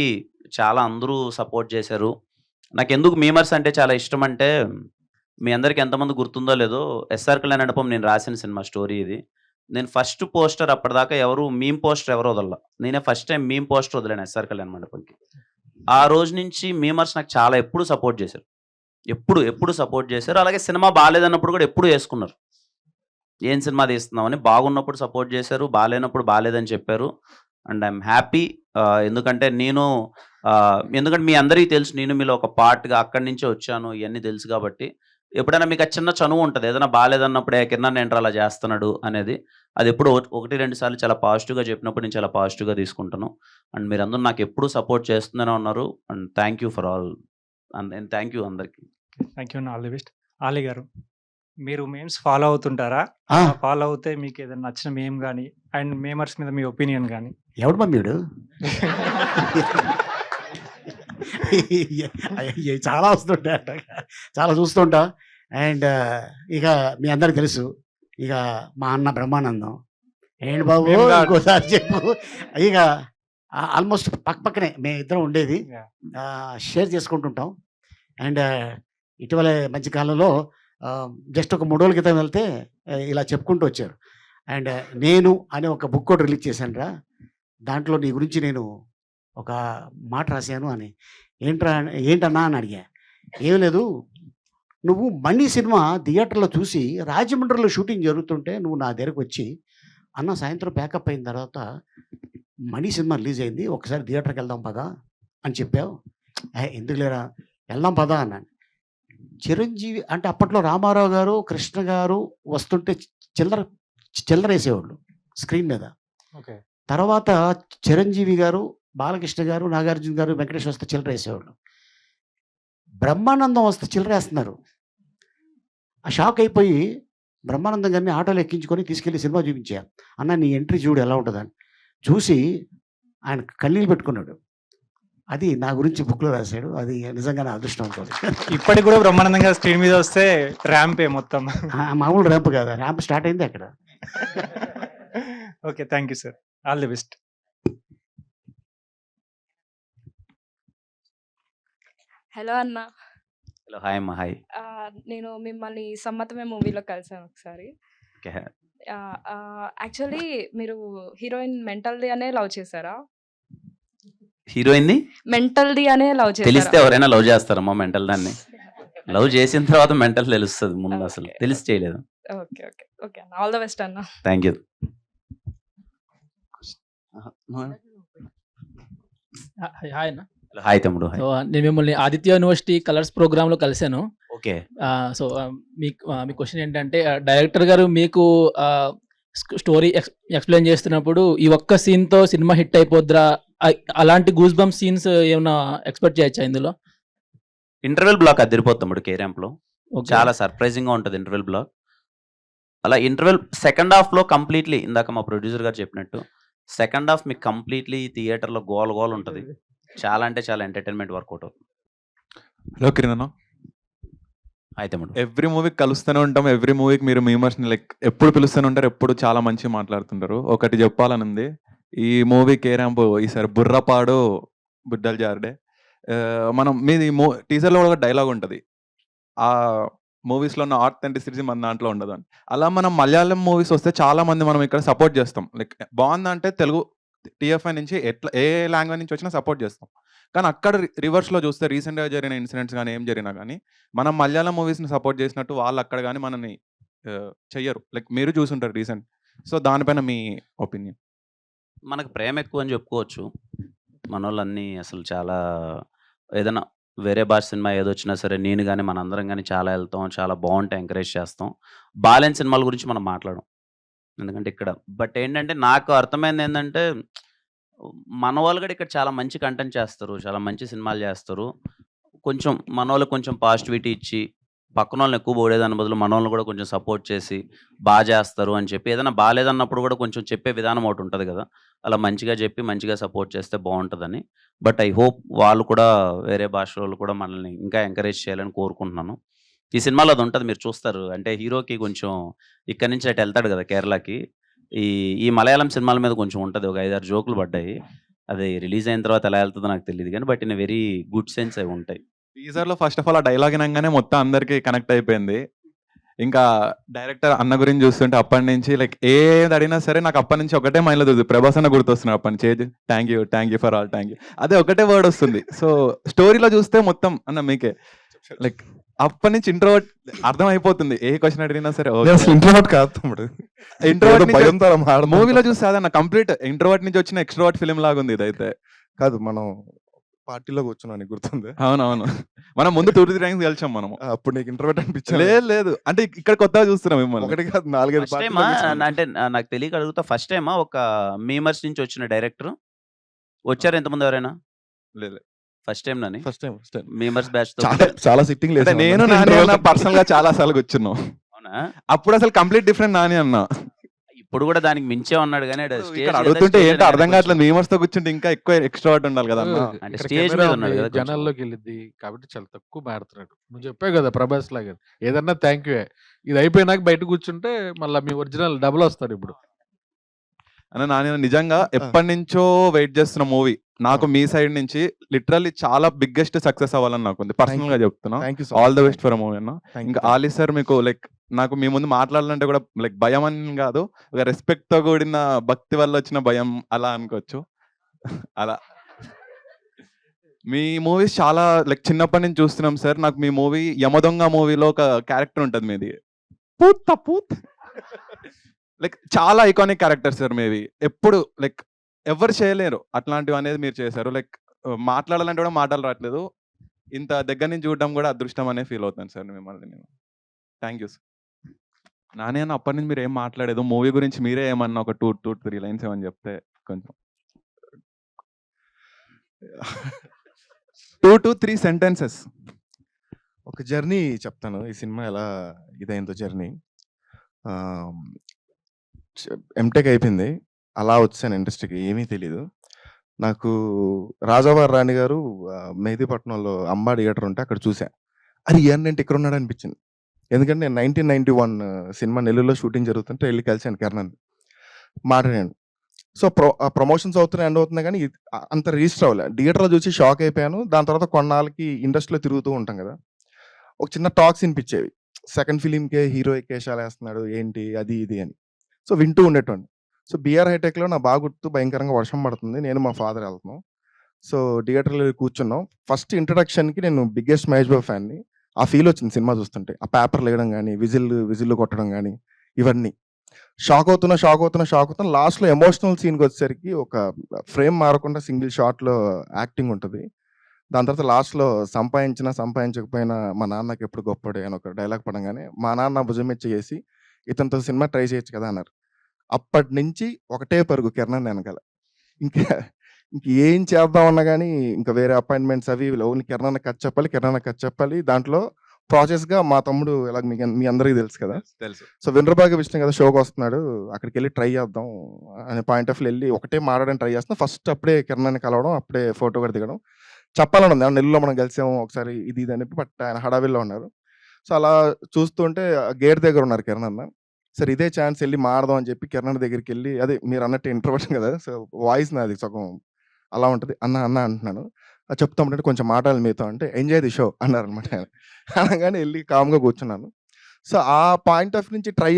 చాలా అందరూ సపోర్ట్ చేశారు. నాకెందుకు మీమర్స్ అంటే చాలా ఇష్టం అంటే, మీ అందరికి ఎంతమంది గుర్తుందో లేదో 'ఎస్ఆర్ కళ్యాణ మండపం' నేను రాసిన సినిమా స్టోరీ ఇది. నేను ఫస్ట్ పోస్టర్ అప్పటిదాకా మీమ్ పోస్టర్ ఎవరు వదలలా. నేనే ఫస్ట్ టైమ్ మీమ్ పోస్టర్ వదిలాను 'ఎస్ఆర్ కళ్యాణ మండపం'కి. ఆ రోజు నుంచి మీమర్స్ నాకు చాలా ఎప్పుడు సపోర్ట్ చేశారు. ఎప్పుడు సపోర్ట్ చేశారు. అలాగే సినిమా బాలేదన్నప్పుడు కూడా ఎప్పుడు యేసుకున్నారు. ఏం సినిమా తీస్తున్నామని. బాగున్నప్పుడు సపోర్ట్ చేశారు. బాలేనప్పుడు బాలేదని చెప్పారు. And I'm happy. ఎందుకంటే ఎందుకంటే మీ అందరికీ తెలుసు నేను మీలో ఒక పార్ట్‌గా అక్కడి నుంచే వచ్చాను. ఇయన్నీ తెలుసు కాబట్టి, ఎప్పుడైనా మీకు ఆ చిన్న చనువు ఉంటది. ఏదైనా బాలేదన్నప్పుడే కిరణ్ ఏంట్రా అలా చేస్తున్నాడు అనేది. అది ఎప్పుడో 1, 2 సార్లు చాలా పాజిటివ్‌గా చెప్పినప్పుడు నేను చాలా పాజిటివ్‌గా తీసుకుంటాను. అండ్ మీరందరూ నాకెప్పుడూ సపోర్ట్ చేస్తూనే ఉన్నారు. And thank you for all. And thank you అందరికి. థ్యాంక్ యూ అండి. All the best. ఆలీ గారు, మీరు మేమ్స్ ఫాలో అవుతుంటారా? ఫాలో అవుతే మీకు ఏదైనా నచ్చిన మేమ్ గాని, అండ్ మేమర్స్ మీద మీ ఒపీనియన్ గాని? ఎవడు మమ్మీడు? చాలా వస్తుంటాయి అట్ట. చాలా చూస్తుంటా. అండ్ ఇక మీ అందరికి తెలుసు, ఇక మా అన్న బ్రహ్మానందం. ఏంటి బాబు మేము కాదు. ఇంకోసారి చెప్పు. ఇక ఆల్మోస్ట్ పక్కనే మేమిద్దరం ఉండేది. షేర్ చేసుకుంటుంటాం. అండ్ ఇటీవల మధ్య కాలంలో జస్ట్ ఒక 3 రోజుల క్రితం వెళ్తే ఇలా చెప్పుకుంటూ వచ్చారు. అండ్ నేను అనే ఒక బుక్ కూడా రిలీజ్ చేశానురా, దాంట్లో నీ గురించి నేను ఒక మాట రాశాను అని. ఏంటన్నా అని అడిగా. ఏం లేదు, నువ్వు మణి సినిమా థియేటర్లో చూసి రాజమండ్రిలో షూటింగ్ జరుగుతుంటే నువ్వు నా దగ్గరకు వచ్చి, అన్న సాయంత్రం ప్యాకప్ అయిన తర్వాత మణి సినిమా రిలీజ్ అయింది, ఒకసారి థియేటర్కి వెళ్దాం పదా అని చెప్పావు. ఎందుకు లేరా, వెళ్దాం పదా అన్నాను. చిరంజీవి అంటే అప్పట్లో రామారావు గారు, కృష్ణ గారు వస్తుంటే చిల్లర వేసేవాళ్ళు స్క్రీన్ మీద. ఓకే. తర్వాత చిరంజీవి గారు, బాలకృష్ణ గారు, నాగార్జున గారు, వెంకటేష్ వస్తే చిల్లర వేసేవాళ్ళు. బ్రహ్మానందం వస్తే చిల్లర వేస్తున్నారు. ఆ షాక్ అయిపోయి బ్రహ్మానందం గారిని ఆటోలో ఎక్కించుకొని తీసుకెళ్ళి సినిమా చూపించా. అన్న నీ ఎంట్రీ చూడు ఎలా ఉంటుందని. చూసి ఆయన కన్నీళ్ళు పెట్టుకున్నాడు. అది నా గురించి బుక్లో రాశాడు. అది నిజంగా నా అదృష్టం ఉంటుంది. ఇప్పటికి కూడా బ్రహ్మానందం గారు స్క్రీన్ మీద వస్తే ర్యాంపే మొత్తం. మామూలు ర్యాంప్ కాదు, ర్యాంప్ స్టార్ట్ అయింది అక్కడ. Okay, thank you sir. All the best. Hello అన్న. హలో, హాయ్ అమ్మ. హాయ్. నేను మిమ్మల్ని సమ్మతమే మూవీలో కలిసాను ఒకసారి. ఓకే. యాక్చువల్లీ మీరు హీరోయిన్ మెంటల్ది అనే లవ్ చేశారా? హీరోయిన్ మెంటల్ది అనే లవ్ తెలిస్తే చేశారా? ఎవరైనా లవ్ చేస్తారమ్మా మెంటల్ దాన్ని. లవ్ చేసిన తర్వాత మెంటల్ తెలుస్తుంది. ముందు అసలు తెలిసి చేయలేదు. ఓకే ఓకే ఓకే అన్న, ఆల్ ద బెస్ట్ అన్న. Thank you. హాయ్ అన్న. హాయ్ తమ్ముడు. హాయ్. సో నేను మిమ్మల్ని ఆదిత్య యూనివర్సిటీ కలర్స్ ప్రోగ్రాంలో కలిశాను. ఓకే. సో మీ క్వశ్చన్ ఏంటంటే, డైరెక్టర్ గారు మీకు స్టోరీ ఎక్స్ప్లెయిన్ చేస్తున్నప్పుడు ఈ ఒక్క సీన్తో సినిమా హిట్ అయిపోద్రా, అలాంటి గూస్ బంప్ సీన్స్ ఏమైనా ఎక్స్పెక్ట్ చేయొచ్చా ఇందులో? ఇంటర్వెల్ బ్లాక్ అదిరిపోతుంది తమ్ముడు కేరాంప్లో. Okay. చాలా సర్ప్రైజింగ్గా ఉంటుంది ఇంటర్వెల్ బ్లాక్. అలా ఇంటర్వెల్ సెకండ్ హాఫ్లో కంప్లీట్లీ ఇందాక మా ప్రొడ్యూసర్ గారు చెప్పినట్టు సెకండ్ హాఫ్ మీకు కంప్లీట్లీ థియేటర్లో గోల్ ఉంటుంది. చాలా అంటే చాలా ఎంటర్టైన్మెంట్ వర్కౌట్ అవుతుంది. హలో కిరణ్. హాయ్ తమ్ముడు. ఎవ్రీ మూవీకి కలుస్తూనే ఉంటాం. ఎవ్రీ మూవీకి మీరు మీమర్స్ని ఎప్పుడు పిలుస్తూనే ఉంటారు. ఎప్పుడు చాలా మంచిగా మాట్లాడుతుంటారు. ఒకటి చెప్పాలని ఉంది, ఈ మూవీ కేరాంప్ ఈసారి బుర్రపాడు బుడ్డలు జారుడే. మనం మీది టీజర్లో కూడా ఒక డైలాగ్ ఉంటుంది, ఆ మూవీస్లో ఉన్న ఆథెంటిసిటీ మన దాంట్లో ఉండదు అని. అలా మనం మలయాళం మూవీస్ వస్తే చాలా మంది మనం ఇక్కడ సపోర్ట్ చేస్తాం. బాగుందంటే తెలుగు టీఎఫ్ఐ నుంచి ఏ లాంగ్వేజ్ నుంచి వచ్చినా సపోర్ట్ చేస్తాం. కానీ అక్కడ రివర్స్లో చూస్తే రీసెంట్గా జరిగిన ఇన్సిడెంట్స్ కానీ ఏం జరిగినా కానీ మనం మలయాళం మూవీస్ని సపోర్ట్ చేసినట్టు వాళ్ళు అక్కడ కానీ మనని చెయ్యరు. మీరు చూసుంటారు రీసెంట్. సో దానిపైన మీ ఒపీనియన్? మనకు ప్రేమ ఎక్కువ అని చెప్పుకోవచ్చు. మన వాళ్ళన్నీ అసలు చాలా ఏదైనా వేరే భాష సినిమా ఏదొచ్చినా సరే నేను కానీ మనందరం కానీ చాలా వెళ్తాం, చాలా బాగుంటాయి, ఎంకరేజ్ చేస్తాం. బాలేని సినిమాల గురించి మనం మాట్లాడం ఎందుకంటే ఇక్కడ. బట్ ఏంటంటే నాకు అర్థమైంది ఏంటంటే మన వాళ్ళు కూడా ఇక్కడ చాలా మంచి కంటెంట్ చేస్తారు, చాలా మంచి సినిమాలు చేస్తారు. కొంచెం మన వాళ్ళకి కొంచెం పాజిటివిటీ ఇచ్చి పక్కన వాళ్ళని ఎక్కువ పోడేదాని బదులు మన వాళ్ళని కూడా కొంచెం సపోర్ట్ చేసి బాగా చేస్తారు అని చెప్పి, ఏదైనా బాగాలేదన్నప్పుడు కూడా కొంచెం చెప్పే విధానం ఒకటి ఉంటుంది కదా, అలా మంచిగా చెప్పి మంచిగా సపోర్ట్ చేస్తే బాగుంటుందని. బట్ ఐ హోప్ వాళ్ళు కూడా వేరే భాష వాళ్ళు కూడా మనల్ని ఇంకా ఎంకరేజ్ చేయాలని కోరుకుంటున్నాను. ఈ సినిమాలో అది ఉంటది మీరు చూస్తారు. అంటే హీరోకి కొంచెం ఇక్కడి నుంచి అటు ఎళ్తాడు కదా కేరళకి. ఈ ఈ మలయాళం సినిమాల మీద కొంచెం ఉంటది. ఒక 5, 6 జోకులు పడ్డాయి. అది రిలీజ్ అయిన తర్వాత ఎలా ఎళ్తదో నాకు తెలీదు గానీ but in a very good sense అవి ఉంటాయి. టీజర్‌లో ఫస్ట్ ఆఫ్ ఆల్ ఆ డైలాగ్ ఇనంగానే మొత్తం అందరికి కనెక్ట్ అయిపోయింది. ఇంకా డైరెక్టర్ అన్న గురించి చూస్తుంటే అప్పటినుంచి లైక్ ఏది అడిగినా సరే నాకు అప్పటినుంచి ఒకటే మైండ్‌లో తెలుసు. ప్రభాస్ అన్న గుర్తొస్తున్నాడు అప్పటినుంచి. Thank you for all thank you. అదే ఒకటే వర్డ్ వస్తుంది. సో స్టోరీలో చూస్తే మొత్తం అన్న మీకే లైక్ అప్పటినుంచి ఇంట్రోవర్ట్ అర్థమైపోతుంది. ఏ క్వెషన్ అడిగినా సరే నేను అసలు ఇంట్రోవర్ట్ కాదు తమ్ముడు. ఇంట్రోవర్ట్ ఏదో భయంతో అలా మాట్లాడుతున్నా. మూవీలో చూస్తే అదన్న కంప్లీట్ ఇంట్రోవర్ట్ నుంచి వచ్చిన ఎక్స్‌ట్రోవర్ట్ ఫిల్మ్ లాగా ఉంది ఇదైతే. కాదు మనం పార్టీలో కూర్చున్నాను నీకు గుర్తుందా? అవునవును. మనం ముందు 2, 3 టైమ్స్ కలిసాం మనము. అప్పుడు నీకు ఇంట్రోవర్ట్ అనిపించిందా? లేదు. అంటే ఇక్కడ కొత్తగా చూస్తున్నాం మిమ్మల్ని. ఒకటి కాదు 4, 5 ఫస్ట్ పార్టీలో టైమా కూర్చున్నాను. అంటే నాకు తెలియక అడుగుతా. ఫస్ట్ టైమా ఒక మీమర్స్ నుంచి వచ్చిన డైరెక్టర్? వచ్చారా ఇంతకుముందు ఎవరైనా? లేదు. First time Nani? First time. Memers బ్యాచ్‌తో చాలా సిట్టింగ్‌లు అంటే వేసాం నేను అన్న. నాని అన్న పర్సనల్‌గా చాలా సార్లు కూర్చున్నాం. అవునా? అప్పుడు అసలు కంప్లీట్ డిఫరెంట్ నాని అన్న. ఇప్పుడు కూడా దానికి మించే ఉన్నాడు గానీ స్టేజ్ ఇక్కడ కదా, అడుగుతుంటే స్టేజ్ ఏంటో మీద అర్థం ఆయనకు కావట్లేదు. మీమర్స్ తో కూర్చుంటే ఇంకా ఎక్కువ ఎక్స్‌ట్రోవర్ట్ ఉండాలి కదా అన్న. అంటే ఇక్కడ స్టేజ్ కెమెరా మీద ఉన్నాడు ఉంది. కదా కొంచెం. జనాల్లోకి వెళ్ళిద్ది. కాబట్టి చాలా తక్కువ మాట్లాడుతున్నాడు. నువ్వు చెప్పావు కదా ప్రభాస్ లాగా. ఏదన్నా థ్యాంక్ యూ. ఇది అయిపోయినాక బయట కూర్చుంటే మళ్ళీ మీ ఒరిజినల్ డబుల్ వస్తాడు ఇప్పుడు. అన్న నాని నిజంగా ఎప్పటినుంచో వెయిట్ చేస్తున్న మూవీ. నాకు మీ సైడ్ నుంచి లిటరల్లీ చాలా బిగ్గెస్ట్ సక్సెస్ అవ్వాలని నాకు ఉంది. పర్సనల్ గా చెప్తున్నా. Thank you so all the much. Best for movie అన్న. థ్యాంక్ ఇంకా యూ. ఆలీ సార్ మీకు లైక్ నాకు మీ ముందు మాట్లాడాలంటే కూడా లైక్ భయం అని కాదు. ఒక రెస్పెక్ట్ తో కూడిన భక్తి వల్ల వచ్చిన భయం అలా అనుకోవచ్చు. అలా. మీ మూవీస్ చాలా లైక్ చిన్నప్పటి నుంచి చూస్తున్నాం సార్. నాకు మీ మూవీ యమదొంగ మూవీలో ఒక క్యారెక్టర్ ఉంటది మీది. పూత్ లైక్ చాలా ఐకానిక్ క్యారెక్టర్ సార్ మీవి. ఎప్పుడు లైక్ ఎవరు చేయలేరు అట్లాంటివి అనేది మీరు చేశారు. లైక్ మాట్లాడాలంటే కూడా మాటలు రావట్లేదు. ఇంత దగ్గర నుంచి చూడడం కూడా అదృష్టం అనే ఫీల్ అవుతాను సార్ మిమ్మల్ని నేను. Thank you sir. నాని అన్న అప్పటి నుంచి మీరు ఏం మాట్లాడేదు మూవీ గురించి మీరే ఏమన్నా ఒక 2, 3 లైన్స్ ఏమని చెప్తే కొంచెం 2 to 3 సెంటెన్సెస్. ఒక జర్నీ చెప్తాను. ఈ సినిమా ఎలా ఇదైందో జర్నీ. ఎంటెక్ అయిపోయింది. అలా వచ్చాను ఇండస్ట్రీకి. ఏమీ తెలీదు. నాకు రాజావారి రాణి గారు మెహదీపట్నంలో అంబా థియేటర్ ఉంటే అక్కడ చూసా. అరే ఏంటంటే ఇక్కడ ఉన్నాడు అనిపించింది. ఎందుకంటే నేను 1991 సినిమా నెల్లూరులో షూటింగ్ జరుగుతుంటే వెళ్ళి కలిసాను కిరణ్. మాట్లాడాను. సో ప్రమోషన్స్ అవుతున్నాయి ఎండ్ అవుతున్నాయి కానీ అంత రిజిస్టర్ అవ్వలే. థియేటర్లో చూసి షాక్ అయిపోయాను. దాని తర్వాత కొన్నాళ్ళకి ఇండస్ట్రీలో తిరుగుతూ ఉంటాం కదా, ఒక చిన్న టాక్స్ వినిపించేవి. సెకండ్ ఫిలింకే హీరో ఎక్కేషాలు వేస్తున్నాడు ఏంటి అది ఇది అని. సో వింటూ ఉండేటోండి. సో బీఆర్ హైటెక్లో నా బాగా గుర్తు భయంకరంగా వర్షం పడుతుంది. నేను మా ఫాదర్ వెళ్తున్నాం. సో థియేటర్లో కూర్చున్నాం. ఫస్ట్ ఇంట్రడక్షన్కి నేను బిగ్గెస్ట్ మహేష్ బాబు ఫ్యాన్ని. ఆ ఫీల్ వచ్చింది సినిమా చూస్తుంటే. ఆ పేపర్ లేయడం కానీ విజిల్ కొట్టడం కానీ ఇవన్నీ. షాక్ అవుతున్నా లాస్ట్లో ఎమోషనల్ సీన్కి వచ్చేసరికి ఒక ఫ్రేమ్ మారకుండా సింగిల్ షాట్లో యాక్టింగ్ ఉంటుంది. దాని తర్వాత లాస్ట్లో సంపాదించకపోయినా మా నాన్నకి ఎప్పుడు గొప్పడే అని ఒక డైలాగ్ పడంగానే మా నాన్న భుజం మీద చేసి ఇతనితో సినిమా ట్రై చేయొచ్చు కదా అన్నారు. అప్పటి నుంచి ఒకటే పరుగు కిరణ్ వెనకాల. ఇంకా ఏం చేద్దామన్నా కానీ ఇంకా వేరే అపాయింట్మెంట్స్ అవి ఓన్లీ కిరణ్ కట్ చెప్పాలి. దాంట్లో ప్రాసెస్గా మా తమ్ముడు ఇలా మీ అందరికీ తెలుసు కదా, తెలుసు. సో వినరబాగ విష్ణు కదా షోకి వస్తున్నాడు, అక్కడికి వెళ్ళి ట్రై చేద్దాం అనే పాయింట్ ఆఫ్ వెళ్ళి ఒకటే మాట్లాడడానికి ట్రై చేస్తున్నాం. ఫస్ట్ అప్పుడే కిరణ్ కలవడం, అప్పుడే ఫోటో కూడా దిగడం చెప్పాలని ఉంది. నెల్లూరులో మనం కలిసాము ఒకసారి ఇది అని చెప్పి, బట్ ఆయన హడావిల్లో ఉన్నారు. సో అలా చూస్తుంటే గేట్ దగ్గర ఉన్నారు కిరణ్ అన్న. సార్ ఇదే ఛాన్స్ వెళ్ళి మాడదాం అని చెప్పి కిరణ్ దగ్గరికి వెళ్ళి, అదే మీరు అన్నట్టు ఇంట్రోవర్షన్ కదా, సో వాయిస్ నాది సగం అలా ఉంటుంది. అన్న అంటున్నాను. చెప్తామంటే కొంచెం మాట్లాడాలి మీతో అంటే ఎంజాయ్ ది షో అన్నారనమాట ఆయన. అనగానే వెళ్ళి కామ్గా కూర్చున్నాను. సో ఆ పాయింట్ ఆఫ్ నుంచి ట్రై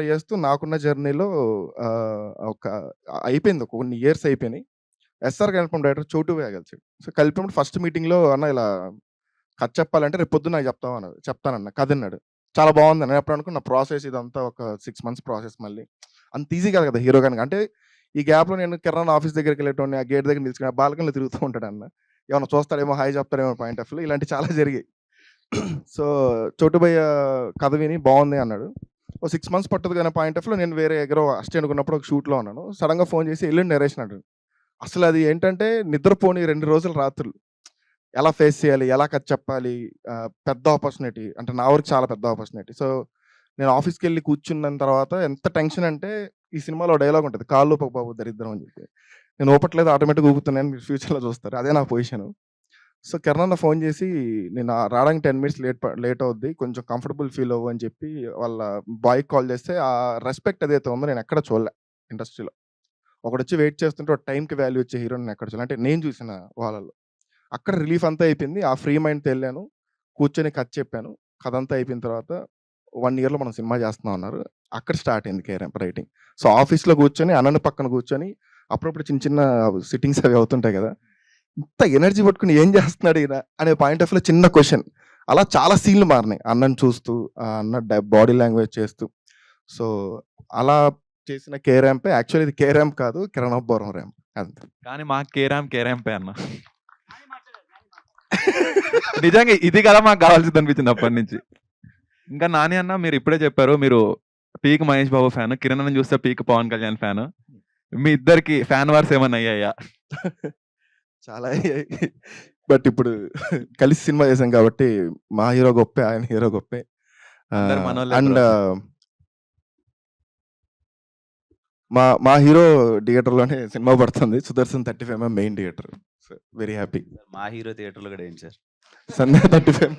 చేస్తూ నాకున్న జర్నీలో ఒక అయిపోయింది, ఒక కొన్ని ఇయర్స్ అయిపోయినాయి. ఎస్ఆర్ కలిపం డైరెక్టర్ చోటువే కలిసి. సో కలిపినప్పుడు ఫస్ట్ మీటింగ్లో అన్న ఇలా కథ చెప్పాలంటే రేపు పొద్దున్న నాకు చెప్తానన్న కథ అన్నాడు. చాలా బాగుంది అని అప్పుడు అనుకున్న. ప్రాసెస్ ఇదంతా ఒక 6 months ప్రాసెస్. మళ్ళీ అంత ఈజీ కాదు కదా హీరో కానీ. అంటే ఈ గ్యాప్లో నేను కిరణ్ ఆఫీస్ దగ్గరికి వెళ్ళేటోని, ఆ గేట్ దగ్గర నిలుచుకుని బాల్కనీలో తిరుగుతూ ఉంటాడు అన్న. ఏమన్నా చూస్తాడేమో, హాయ్ చెప్తాడేమో పాయింట్ ఆఫ్ వ్యూ, ఇలాంటివి చాలా జరిగాయి. చోటుబయ్య కథ విని బాగుంది అన్నాడు. ఓ 6 months పట్టదు కానీ పాయింట్ ఆఫ్ వ్యూ నేను వేరే ఎగరో అస్ట్ అనుకున్నప్పుడు ఒక షూట్లో ఉన్నాను. సడన్గా ఫోన్ చేసి ఎల్లుండి నరేషన్ అంటాడు. అసలు అది ఏంటంటే నిద్రపోని 2 రోజులు రాత్రులు ఎలా ఫేస్ చేయాలి, ఎలా కథ చెప్పాలి, పెద్ద ఆపర్చునిటీ అంటే నా వరకు చాలా పెద్ద ఆపర్చునిటీ. సో నేను ఆఫీస్కి వెళ్ళి కూర్చున్న తర్వాత ఎంత టెన్షన్ అంటే, ఈ సినిమాలో డైలాగ్ ఉంటుంది, కాళ్ళు బాబు దరిద్రం అని చెప్పి. నేను ఊపట్లేదు ఆటోమేటిక్గా ఊపుతున్నాను, మీరు ఫ్యూచర్లో చూస్తారు. అదే నా పొజిషన్. సో కిరణ్ అన్న ఫోన్ చేసి నేను రావడానికి 10 మినిట్స్ లేట్ అవుద్ది, కొంచెం కంఫర్టబుల్ ఫీల్ అవ్వు అని చెప్పి వాళ్ళ బాయ్కి కాల్ చేస్తే ఆ రెస్పెక్ట్ ఏదైతే ఉందో నేను ఎక్కడ చూడలే ఇండస్ట్రీలో. ఒకడొచ్చి వెయిట్ చేస్తుంటే ఒక టైంకి వాల్యూ ఇచ్చే హీరోని నేను ఎక్కడ చూడలే. అంటే నేను చూసిన వాళ్ళలో. అక్కడ రిలీఫ్ అంతా అయిపోయింది. ఆ ఫ్రీ మైండ్‌తో వెళ్ళాను. కూర్చొని కథ చెప్పాను. కథ అంతా అయిపోయిన తర్వాత 1 ఇయర్‌లో మనం సినిమా చేస్తున్నాం అన్నారు. అక్కడ స్టార్ట్ అయింది కేఆర్ఎం రైటింగ్. సో ఆఫీస్‌లో కూర్చొని అన్నని పక్కన కూర్చొని అప్పుడప్పుడు చిన్న చిన్న సిట్టింగ్స్ అవి అవుతుంటాయి కదా! ఇంత ఎనర్జీ పట్టుకొని ఏం చేస్తున్నాడు ఈయన అనే పాయింట్ ఆఫ్ వ్యూలో చిన్న క్వెషన్. అలా చాలా సీన్‌లు మారినాయి. అన్నని చూస్తూ, అన్న బాడీ లాంగ్వేజ్ చేస్తూ. సో అలా చేసిన కే ర్యాంపే యాక్చువల్లీ ఇది కే ర్యాంప్ కాదు, కిరణాపురం ర్యాంప్ అంతే. కానీ మాకు కే ర్యాంపే అన్న. నిజంగా ఇది కదా మాకు కావాల్సింది అనిపించింది అప్పటి నుంచి. ఇంకా నాని అన్న మీరు ఇప్పుడే చెప్పారు మీరు పీక్ మహేష్ బాబు ఫ్యాన్, కిరణ్ అన్న చూస్తే పీక్ పవన్ కళ్యాణ్ ఫ్యాన్. మీ ఇద్దరికి ఫ్యాన్ వార్స్ ఏమన్నా అయ్యాయా? చాలా అయ్యాయి. బట్ ఇప్పుడు కలిసి సినిమా చేసాం కాబట్టి మా హీరో గొప్పే, ఆయన హీరో గొప్పే. అందరు మనోళ్ళే అండ్ bro. మా హీరో థియేటర్‌లోనే సినిమా పడుతుంది. 'Sudarshan 35mm' main theatre. So very happy. మా హీరో థియేటర్‌లో కూడా ఏంటి సార్? సంధ్య 35.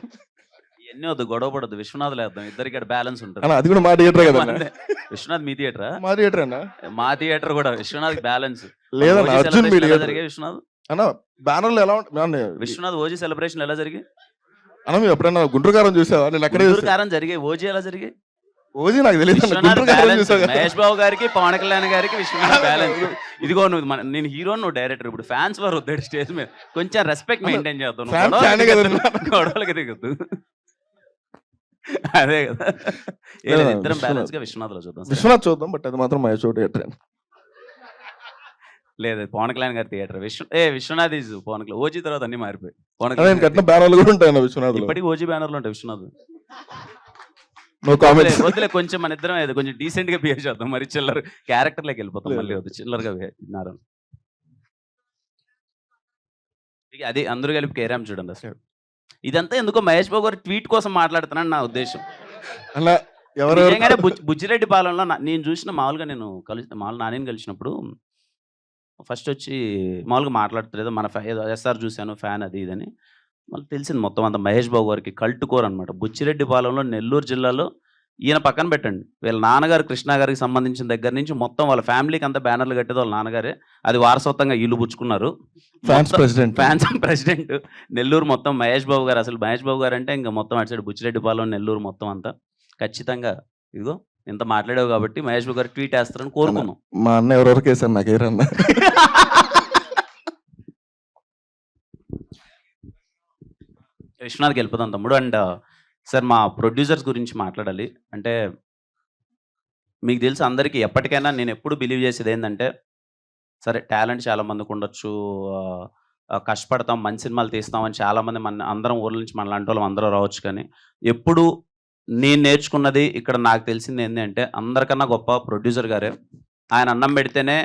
ఇయన్నీ వద్దు, గొడవ పడొద్దు. విశ్వనాథ్‌లో వేద్దాం. ఇద్దరికి ఇక్కడ బ్యాలెన్స్ ఉంటుంది. అన్న అది కూడా మా థియేటరే కదన్న. అంతే. విశ్వనాథ్ మీ థియేటరా? మా థియేటరే అన్న. మా థియేటర్ కూడా విశ్వనాథ్‌కి బ్యాలెన్స్. లేదన్న, ఓజీ అర్జున్ మీ సెలబ్రేషన్ ఎలా థియేటర్. జరిగాయి విశ్వనాథ్? అన్న బ్యానర్‌లో ఎలా ఉంటుంది? విశ్వనాథ్ ఓజీ సెలబ్రేషన్ ఎలా జరిగాయి? అన్న మేము ఎప్పుడైనా గుంటూరు కారం చూసావా? నేను అక్కడే గుంటూరు చూసా. కారం జరిగాయి. ఓజీ ఎలా జరిగాయి? ఓజీ నాకు తెలియదు అన్న. విశ్వనాథ్ గుంటూరు కారం బ్యాలెన్స్. చూసా కదా. మహేష్ బాబు గారికి, పవన్ కళ్యాణ్ గారికి విశ్వనాథ్ బ్యాలెన్స్. ఇదిగో నువ్వు నేను హీరో, నువ్వు డైరెక్టర్. ఇప్పుడు ఫ్యాన్స్ వారు వద్దాడు స్టేజ్ మీద. కొంచెం రెస్పెక్ట్ మెయింటైన్ చేద్దాం. నువ్వు ఫ్యాన్ ఫ్యానే కదా. గొడవలకి దిగద్దు. అదే కదా. ఏ లేదు, ఇద్దరం బ్యాలెన్స్ గా విశ్వనాథ్లో చూద్దాం. సరే. విశ్వనాథ్ చూద్దాం, బట్ అది మాత్రం మహేష్ థియేటర్. లేదు పవన్ కళ్యాణ్ గారి థియేటర్. విశ్వనాథ్ ఈజ్ పవన్ కళ్యాణ్. ఓజీ తర్వాత అన్ని మారిపోయి. పవన్ అదే కళ్యాణ్ కట్టిన బ్యానర్లు కూడా ఉంటాయి అన్న విశ్వనాథ్‌లో. ఇప్పటికి ఓజీ బ్యానర్లు ఉంటాయి విశ్వనాథ్. No comments. వద్దులే కొంచెం మన ఇద్దరం ఏదో కొంచెం డీసెంట్ గా బిహేవ్ చేద్దాం. మరి చిల్లర క్యారెక్టర్లోకి వెళ్ళిపోతాం. మళ్ళీ వద్దు చిల్లరగా బిహేవ్. అది అందరూ కలిపి కేరాం చూడండి అసలు. ఇదంతా ఎందుకో మహేష్ బాబు గారు ట్వీట్ కోసం మాట్లాడుతున్నాను నా ఉద్దేశం. అలా ఎవరెవరు నిజంగానే బుచ్చిరెడ్డి పాలెంలో నేను చూసిన మామూలుగా నేను మామూలు నానిని కలిసినప్పుడు ఫస్ట్ వచ్చి మామూలుగా మాట్లాడుతలేదు మన ఏదో ఎస్ఆర్ చూశాను ఫ్యాన్ అది ఇదని. మళ్ళీ తెలిసింది మొత్తం అంత మహేష్ బాబు గారికి కల్ట్ కోర్ అనమాట. బుచ్చిరెడ్డి పాలెంలో నెల్లూరు జిల్లాలో ఈయన పక్కన పెట్టండి, వీళ్ళ నాన్నగారు కృష్ణ గారికి సంబంధించిన దగ్గర నుంచి మొత్తం వాళ్ళ ఫ్యామిలీకి అంతా బ్యానర్లు కట్టేది వాళ్ళ నాన్నగారే. అది వారసత్వంగా ఇల్లు పుచ్చుకున్నారు. Fans president. Fans president Nellore మొత్తం మహేష్ బాబు గారు. అసలు మహేష్ బాబు గారు అంటే ఇంకా మొత్తం అటు సైడ్ బుచ్చిరెడ్డి పాలెం నెల్లూరు మొత్తం అంతా ఖచ్చితంగా ఇదిగో ఇంత మాట్లాడావు కాబట్టి మహేష్ బాబు గారు ట్వీట్ వేస్తారని కోరుకున్నాం. మా అన్న ఎవరెవరికి వేసారు నాకు ఏరన్నా. విశ్వనాథ్కి వెళ్ళిపోతాం తమ్ముడు. అండ్ సార్ మా ప్రొడ్యూసర్స్ గురించి మాట్లాడాలి. అంటే మీకు తెలుసు అందరికీ ఎప్పటికైనా నేను ఎప్పుడు బిలీవ్ చేసేది ఏంటంటే, సరే టాలెంట్ చాలా మందికి ఉండొచ్చు, కష్టపడతాం మంచి సినిమాలు తీస్తామని చాలామంది మన అందరం ఊర్ల నుంచి మన లాంటి వాళ్ళం అందరూ రావచ్చు. కానీ ఎప్పుడు నేను నేర్చుకున్నది ఇక్కడ నాకు తెలిసింది ఏంటంటే అందరికన్నా గొప్ప ప్రొడ్యూసర్ గారే. ఆయన అన్నం పెడితేనే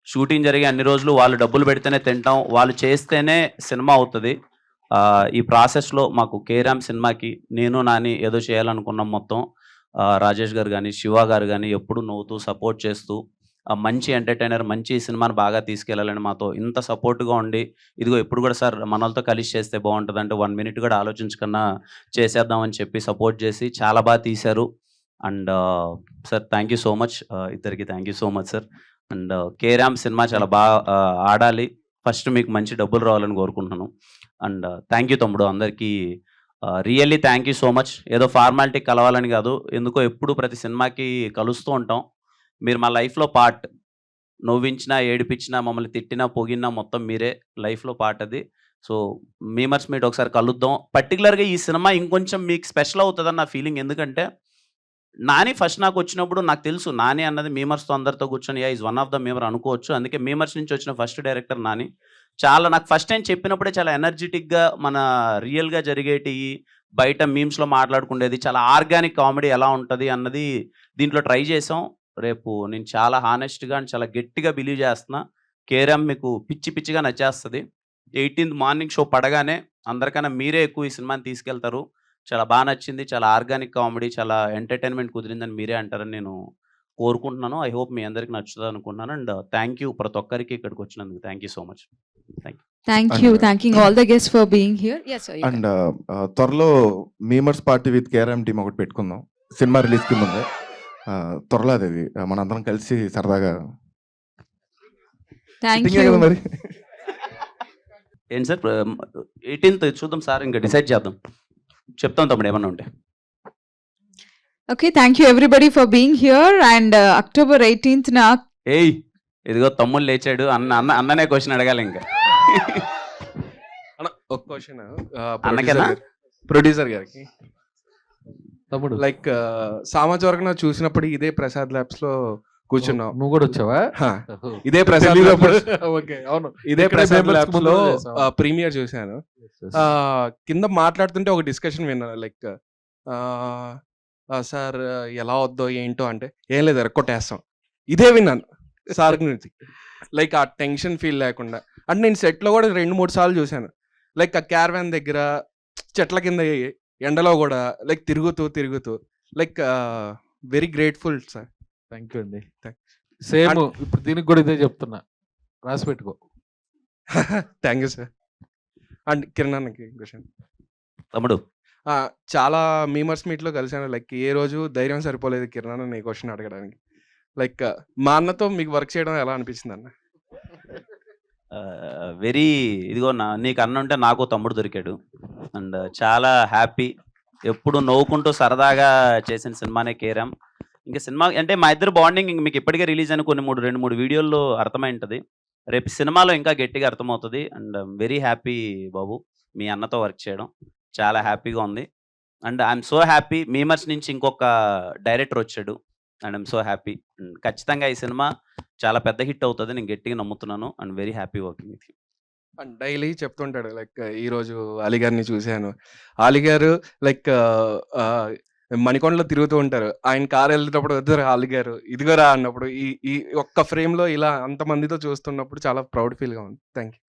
షూటింగ్ జరిగే అన్ని రోజులు వాళ్ళు డబ్బులు పెడితేనే తింటాం, వాళ్ళు చేస్తేనే సినిమా అవుతుంది. ఈ ప్రాసెస్లో మాకు కేరామ్ సినిమాకి నేను నాని ఏదో చేయాలనుకున్నాం మొత్తం. రాజేష్ గారు కానీ శివ గారు కానీ ఎప్పుడు నవ్వుతూ సపోర్ట్ చేస్తూ మంచి ఎంటర్టైనర్ మంచి సినిమాని బాగా తీసుకెళ్ళాలని మాతో ఇంత సపోర్ట్గా ఉండి ఇదిగో ఎప్పుడు కూడా సార్ మనలతో కలిసి చేస్తే బాగుంటుంది అంటే 1 మినిట్ కూడా ఆలోచించకుండా చేసేద్దామని చెప్పి సపోర్ట్ చేసి చాలా బాగా తీశారు. And sir thank you so much, ఇద్దరికి thank you so much sir. And కేరామ్ సినిమా చాలా బాగా ఆడాలి, ఫస్ట్ మీకు మంచి డబ్బులు రావాలని కోరుకుంటున్నాను. అండ్ థ్యాంక్ యూ తమ్ముడు అందరికీ, really thank you so much. ఏదో ఫార్మాలిటీ కలవాలని కాదు, ఎందుకో ఎప్పుడు ప్రతి సినిమాకి కలుస్తూ ఉంటాం. మీరు మా లైఫ్లో పార్ట్, నవ్వించినా ఏడిపించినా మమ్మల్ని తిట్టినా పొగినా మొత్తం మీరే లైఫ్లో పార్ట్ అది. సో మీమర్స్ మీట్ ఒకసారి కలుద్దాం. పర్టికులర్గా ఈ సినిమా ఇంకొంచెం మీకు స్పెషల్ అవుతుందని నా ఫీలింగ్. ఎందుకంటే నాని ఫస్ట్ నాకు వచ్చినప్పుడు నాకు తెలుసు నాని అన్నది మీమర్స్తో అందరితో కూర్చొని is one of the memer అనుకోవచ్చు. అందుకే మీమర్స్ నుంచి వచ్చిన ఫస్ట్ డైరెక్టర్ నాని. చాలా నాకు ఫస్ట్ టైం చెప్పినప్పుడే చాలా ఎనర్జెటిక్గా మన రియల్గా జరిగేటివి బయట మీమ్స్లో మాట్లాడుకునేది చాలా ఆర్గానిక్ కామెడీ ఎలా ఉంటుంది అన్నది దీంట్లో ట్రై చేసాం. రేపు నేను చాలా హానెస్ట్గా అండ్ చాలా గట్టిగా బిలీవ్ చేస్తున్నా కేరామ్ మీకు పిచ్చి పిచ్చిగా నచ్చేస్తుంది. 18th మార్నింగ్ షో పడగానే అందరికన్నా మీరే ఎక్కువ ఈ సినిమాని తీసుకెళ్తారు. చాలా బాగా నచ్చింది, చాలా ఆర్గానిక్ కామెడీ, చాలా ఎంటర్టైన్మెంట్ కుదిరిందని మీరే అంటారని నేను కోరుకుంటున్నాను. ఐ హోప్ మీ అందరికి నచ్చుతుంది అనుకుంటున్నాను. అండ్ థ్యాంక్ యూ ప్రతి ఒక్కరికి ఇక్కడికి వచ్చినందుకు. Thank you so much. Thank you. Thank And, you. Thanking all the guests for being here. Yes, sir. You and త్వరలో memers party with KRM team ఒకటి పెట్టుకుందాం సినిమా రిలీజ్కి ముందే. త్వరలో అది మనందరం కలిసి సరదాగా Thank Fitting ఏ కదా you. మరి. ఏంటి సార్ 18th చూద్దాం సార్, ఇంకా డిసైడ్ చేద్దాం, చెప్తాం తమ్ముడు ఏమన్నా ఉంటే. Okay, thank you everybody for being here. And October 18th na ఏయ్ ఇదిగో తమ్ముడు లేచాడు, అన్ననే క్వశ్చన్ అడగాలి ఇంకా. ఒక క్వశ్చన్ అన్నకేనా? ప్రొడ్యూసర్ గారికి. తమ్ముడు లైక్ సామాజిక వర్గం చూసినప్పుడు ఇదే ప్రసాద్ ల్యాబ్స్ లో కూర్చున్నాం. నువ్వు కూడా వచ్చావా? ఇదే ప్రసాద్ తెలీదు ల్యాబ్స్ అప్పుడు. ఓకే, అవును. ఇదే ఇక్కడే ప్రసాద్ members కి ల్యాబ్స్ ముందు లో చేసాం. ప్రీమియర్ చూశాను. కింద మాట్లాడుతుంటే ఒక డిస్కషన్ విన్నాను, లైక్ సార్ ఎలా వద్దో ఏంటో అంటే ఏం లేదు ఎరక్కొట్టేస్తాం. ఇదే విన్నాను సార్ గురించి. లైక్ ఆ టెన్షన్ ఫీల్ లేకుండా. అంటే నేను సెట్లో కూడా 2-3 సార్లు చూశాను. లైక్ ఆ క్యారవాన్ దగ్గర చెట్ల కింద ఎండలో కూడా లైక్ తిరుగుతూ like very grateful sir. Thank you అండి. సేమ్ ఇప్పుడు దీనికి కూడా ఇదే చెప్తున్నా, రాసి పెట్టుకో. Thank you sir. And Kiran అన్నకి క్వశ్చన్. తమ్ముడు చాలా మీమర్స్ మీట్లో కలిసాను. లైక్ ఏ రోజు ధైర్యం సరిపోలేదు కిరణ్ అన్న ఈ క్వశ్చన్ అడగడానికి. లైక్ మా అన్నతో మీకు వర్క్ చేయడం ఎలా అనిపించింది అన్న? వెరీ ఇదిగో నీకు అన్న ఉంటే నాకు తమ్ముడు దొరికాడు. అండ్ చాలా హ్యాపీ. ఎప్పుడు నవ్వుకుంటూ సరదాగా చేసిన సినిమానే కేరాం. ఇంకా సినిమా అంటే మా ఇద్దరు బాండింగ్ ఇంక మీకు ఇప్పటికే రిలీజ్ అయిన 2-3 వీడియోల్లో అర్థమై ఉంటుంది. రేపు సినిమాలో ఇంకా గట్టిగా అర్థమవుతుంది. అండ్ వెరీ హ్యాపీ బాబు మీ అన్నతో వర్క్ చేయడం, చాలా హ్యాపీగా ఉంది. And I'm so happy memers నుంచి ఇంకొక డైరెక్టర్ వచ్చాడు. And I'm so happy. ఖచ్చితంగా ఈ సినిమా చాలా పెద్ద హిట్ అవుతుంది, నేను గట్టిగా నమ్ముతున్నాను. And very happy working with you. And daily చెప్తుంటాడు లైక్ ఈరోజు అలీ గారిని చూశాను. అలీ గారు లైక్ మణికొండలో తిరుగుతూ ఉంటారు. ఆయన కారు వెళ్తున్నప్పుడు వద్దురా అలీ గారు ఇదిగోరా అన్నప్పుడు ఈ ఒక్క ఫ్రేమ్లో ఇలా అంతమందితో చూస్తున్నప్పుడు చాలా ప్రౌడ్ ఫీల్గా ఉంది. Thank you.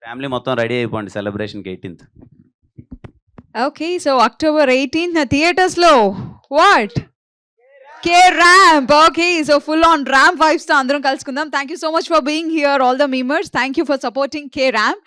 ఫ్యామిలీ మొత్తం రెడీ అయిపోండి సెలబ్రేషన్కి 18th. Okay, so October 18th na theaters lo. What? K-Ramp. Okay, so full on ramp vibes తో అందరం కలుసుకుందాం. Thank you so much for being here, all the memers. Thank you for supporting K-Ramp.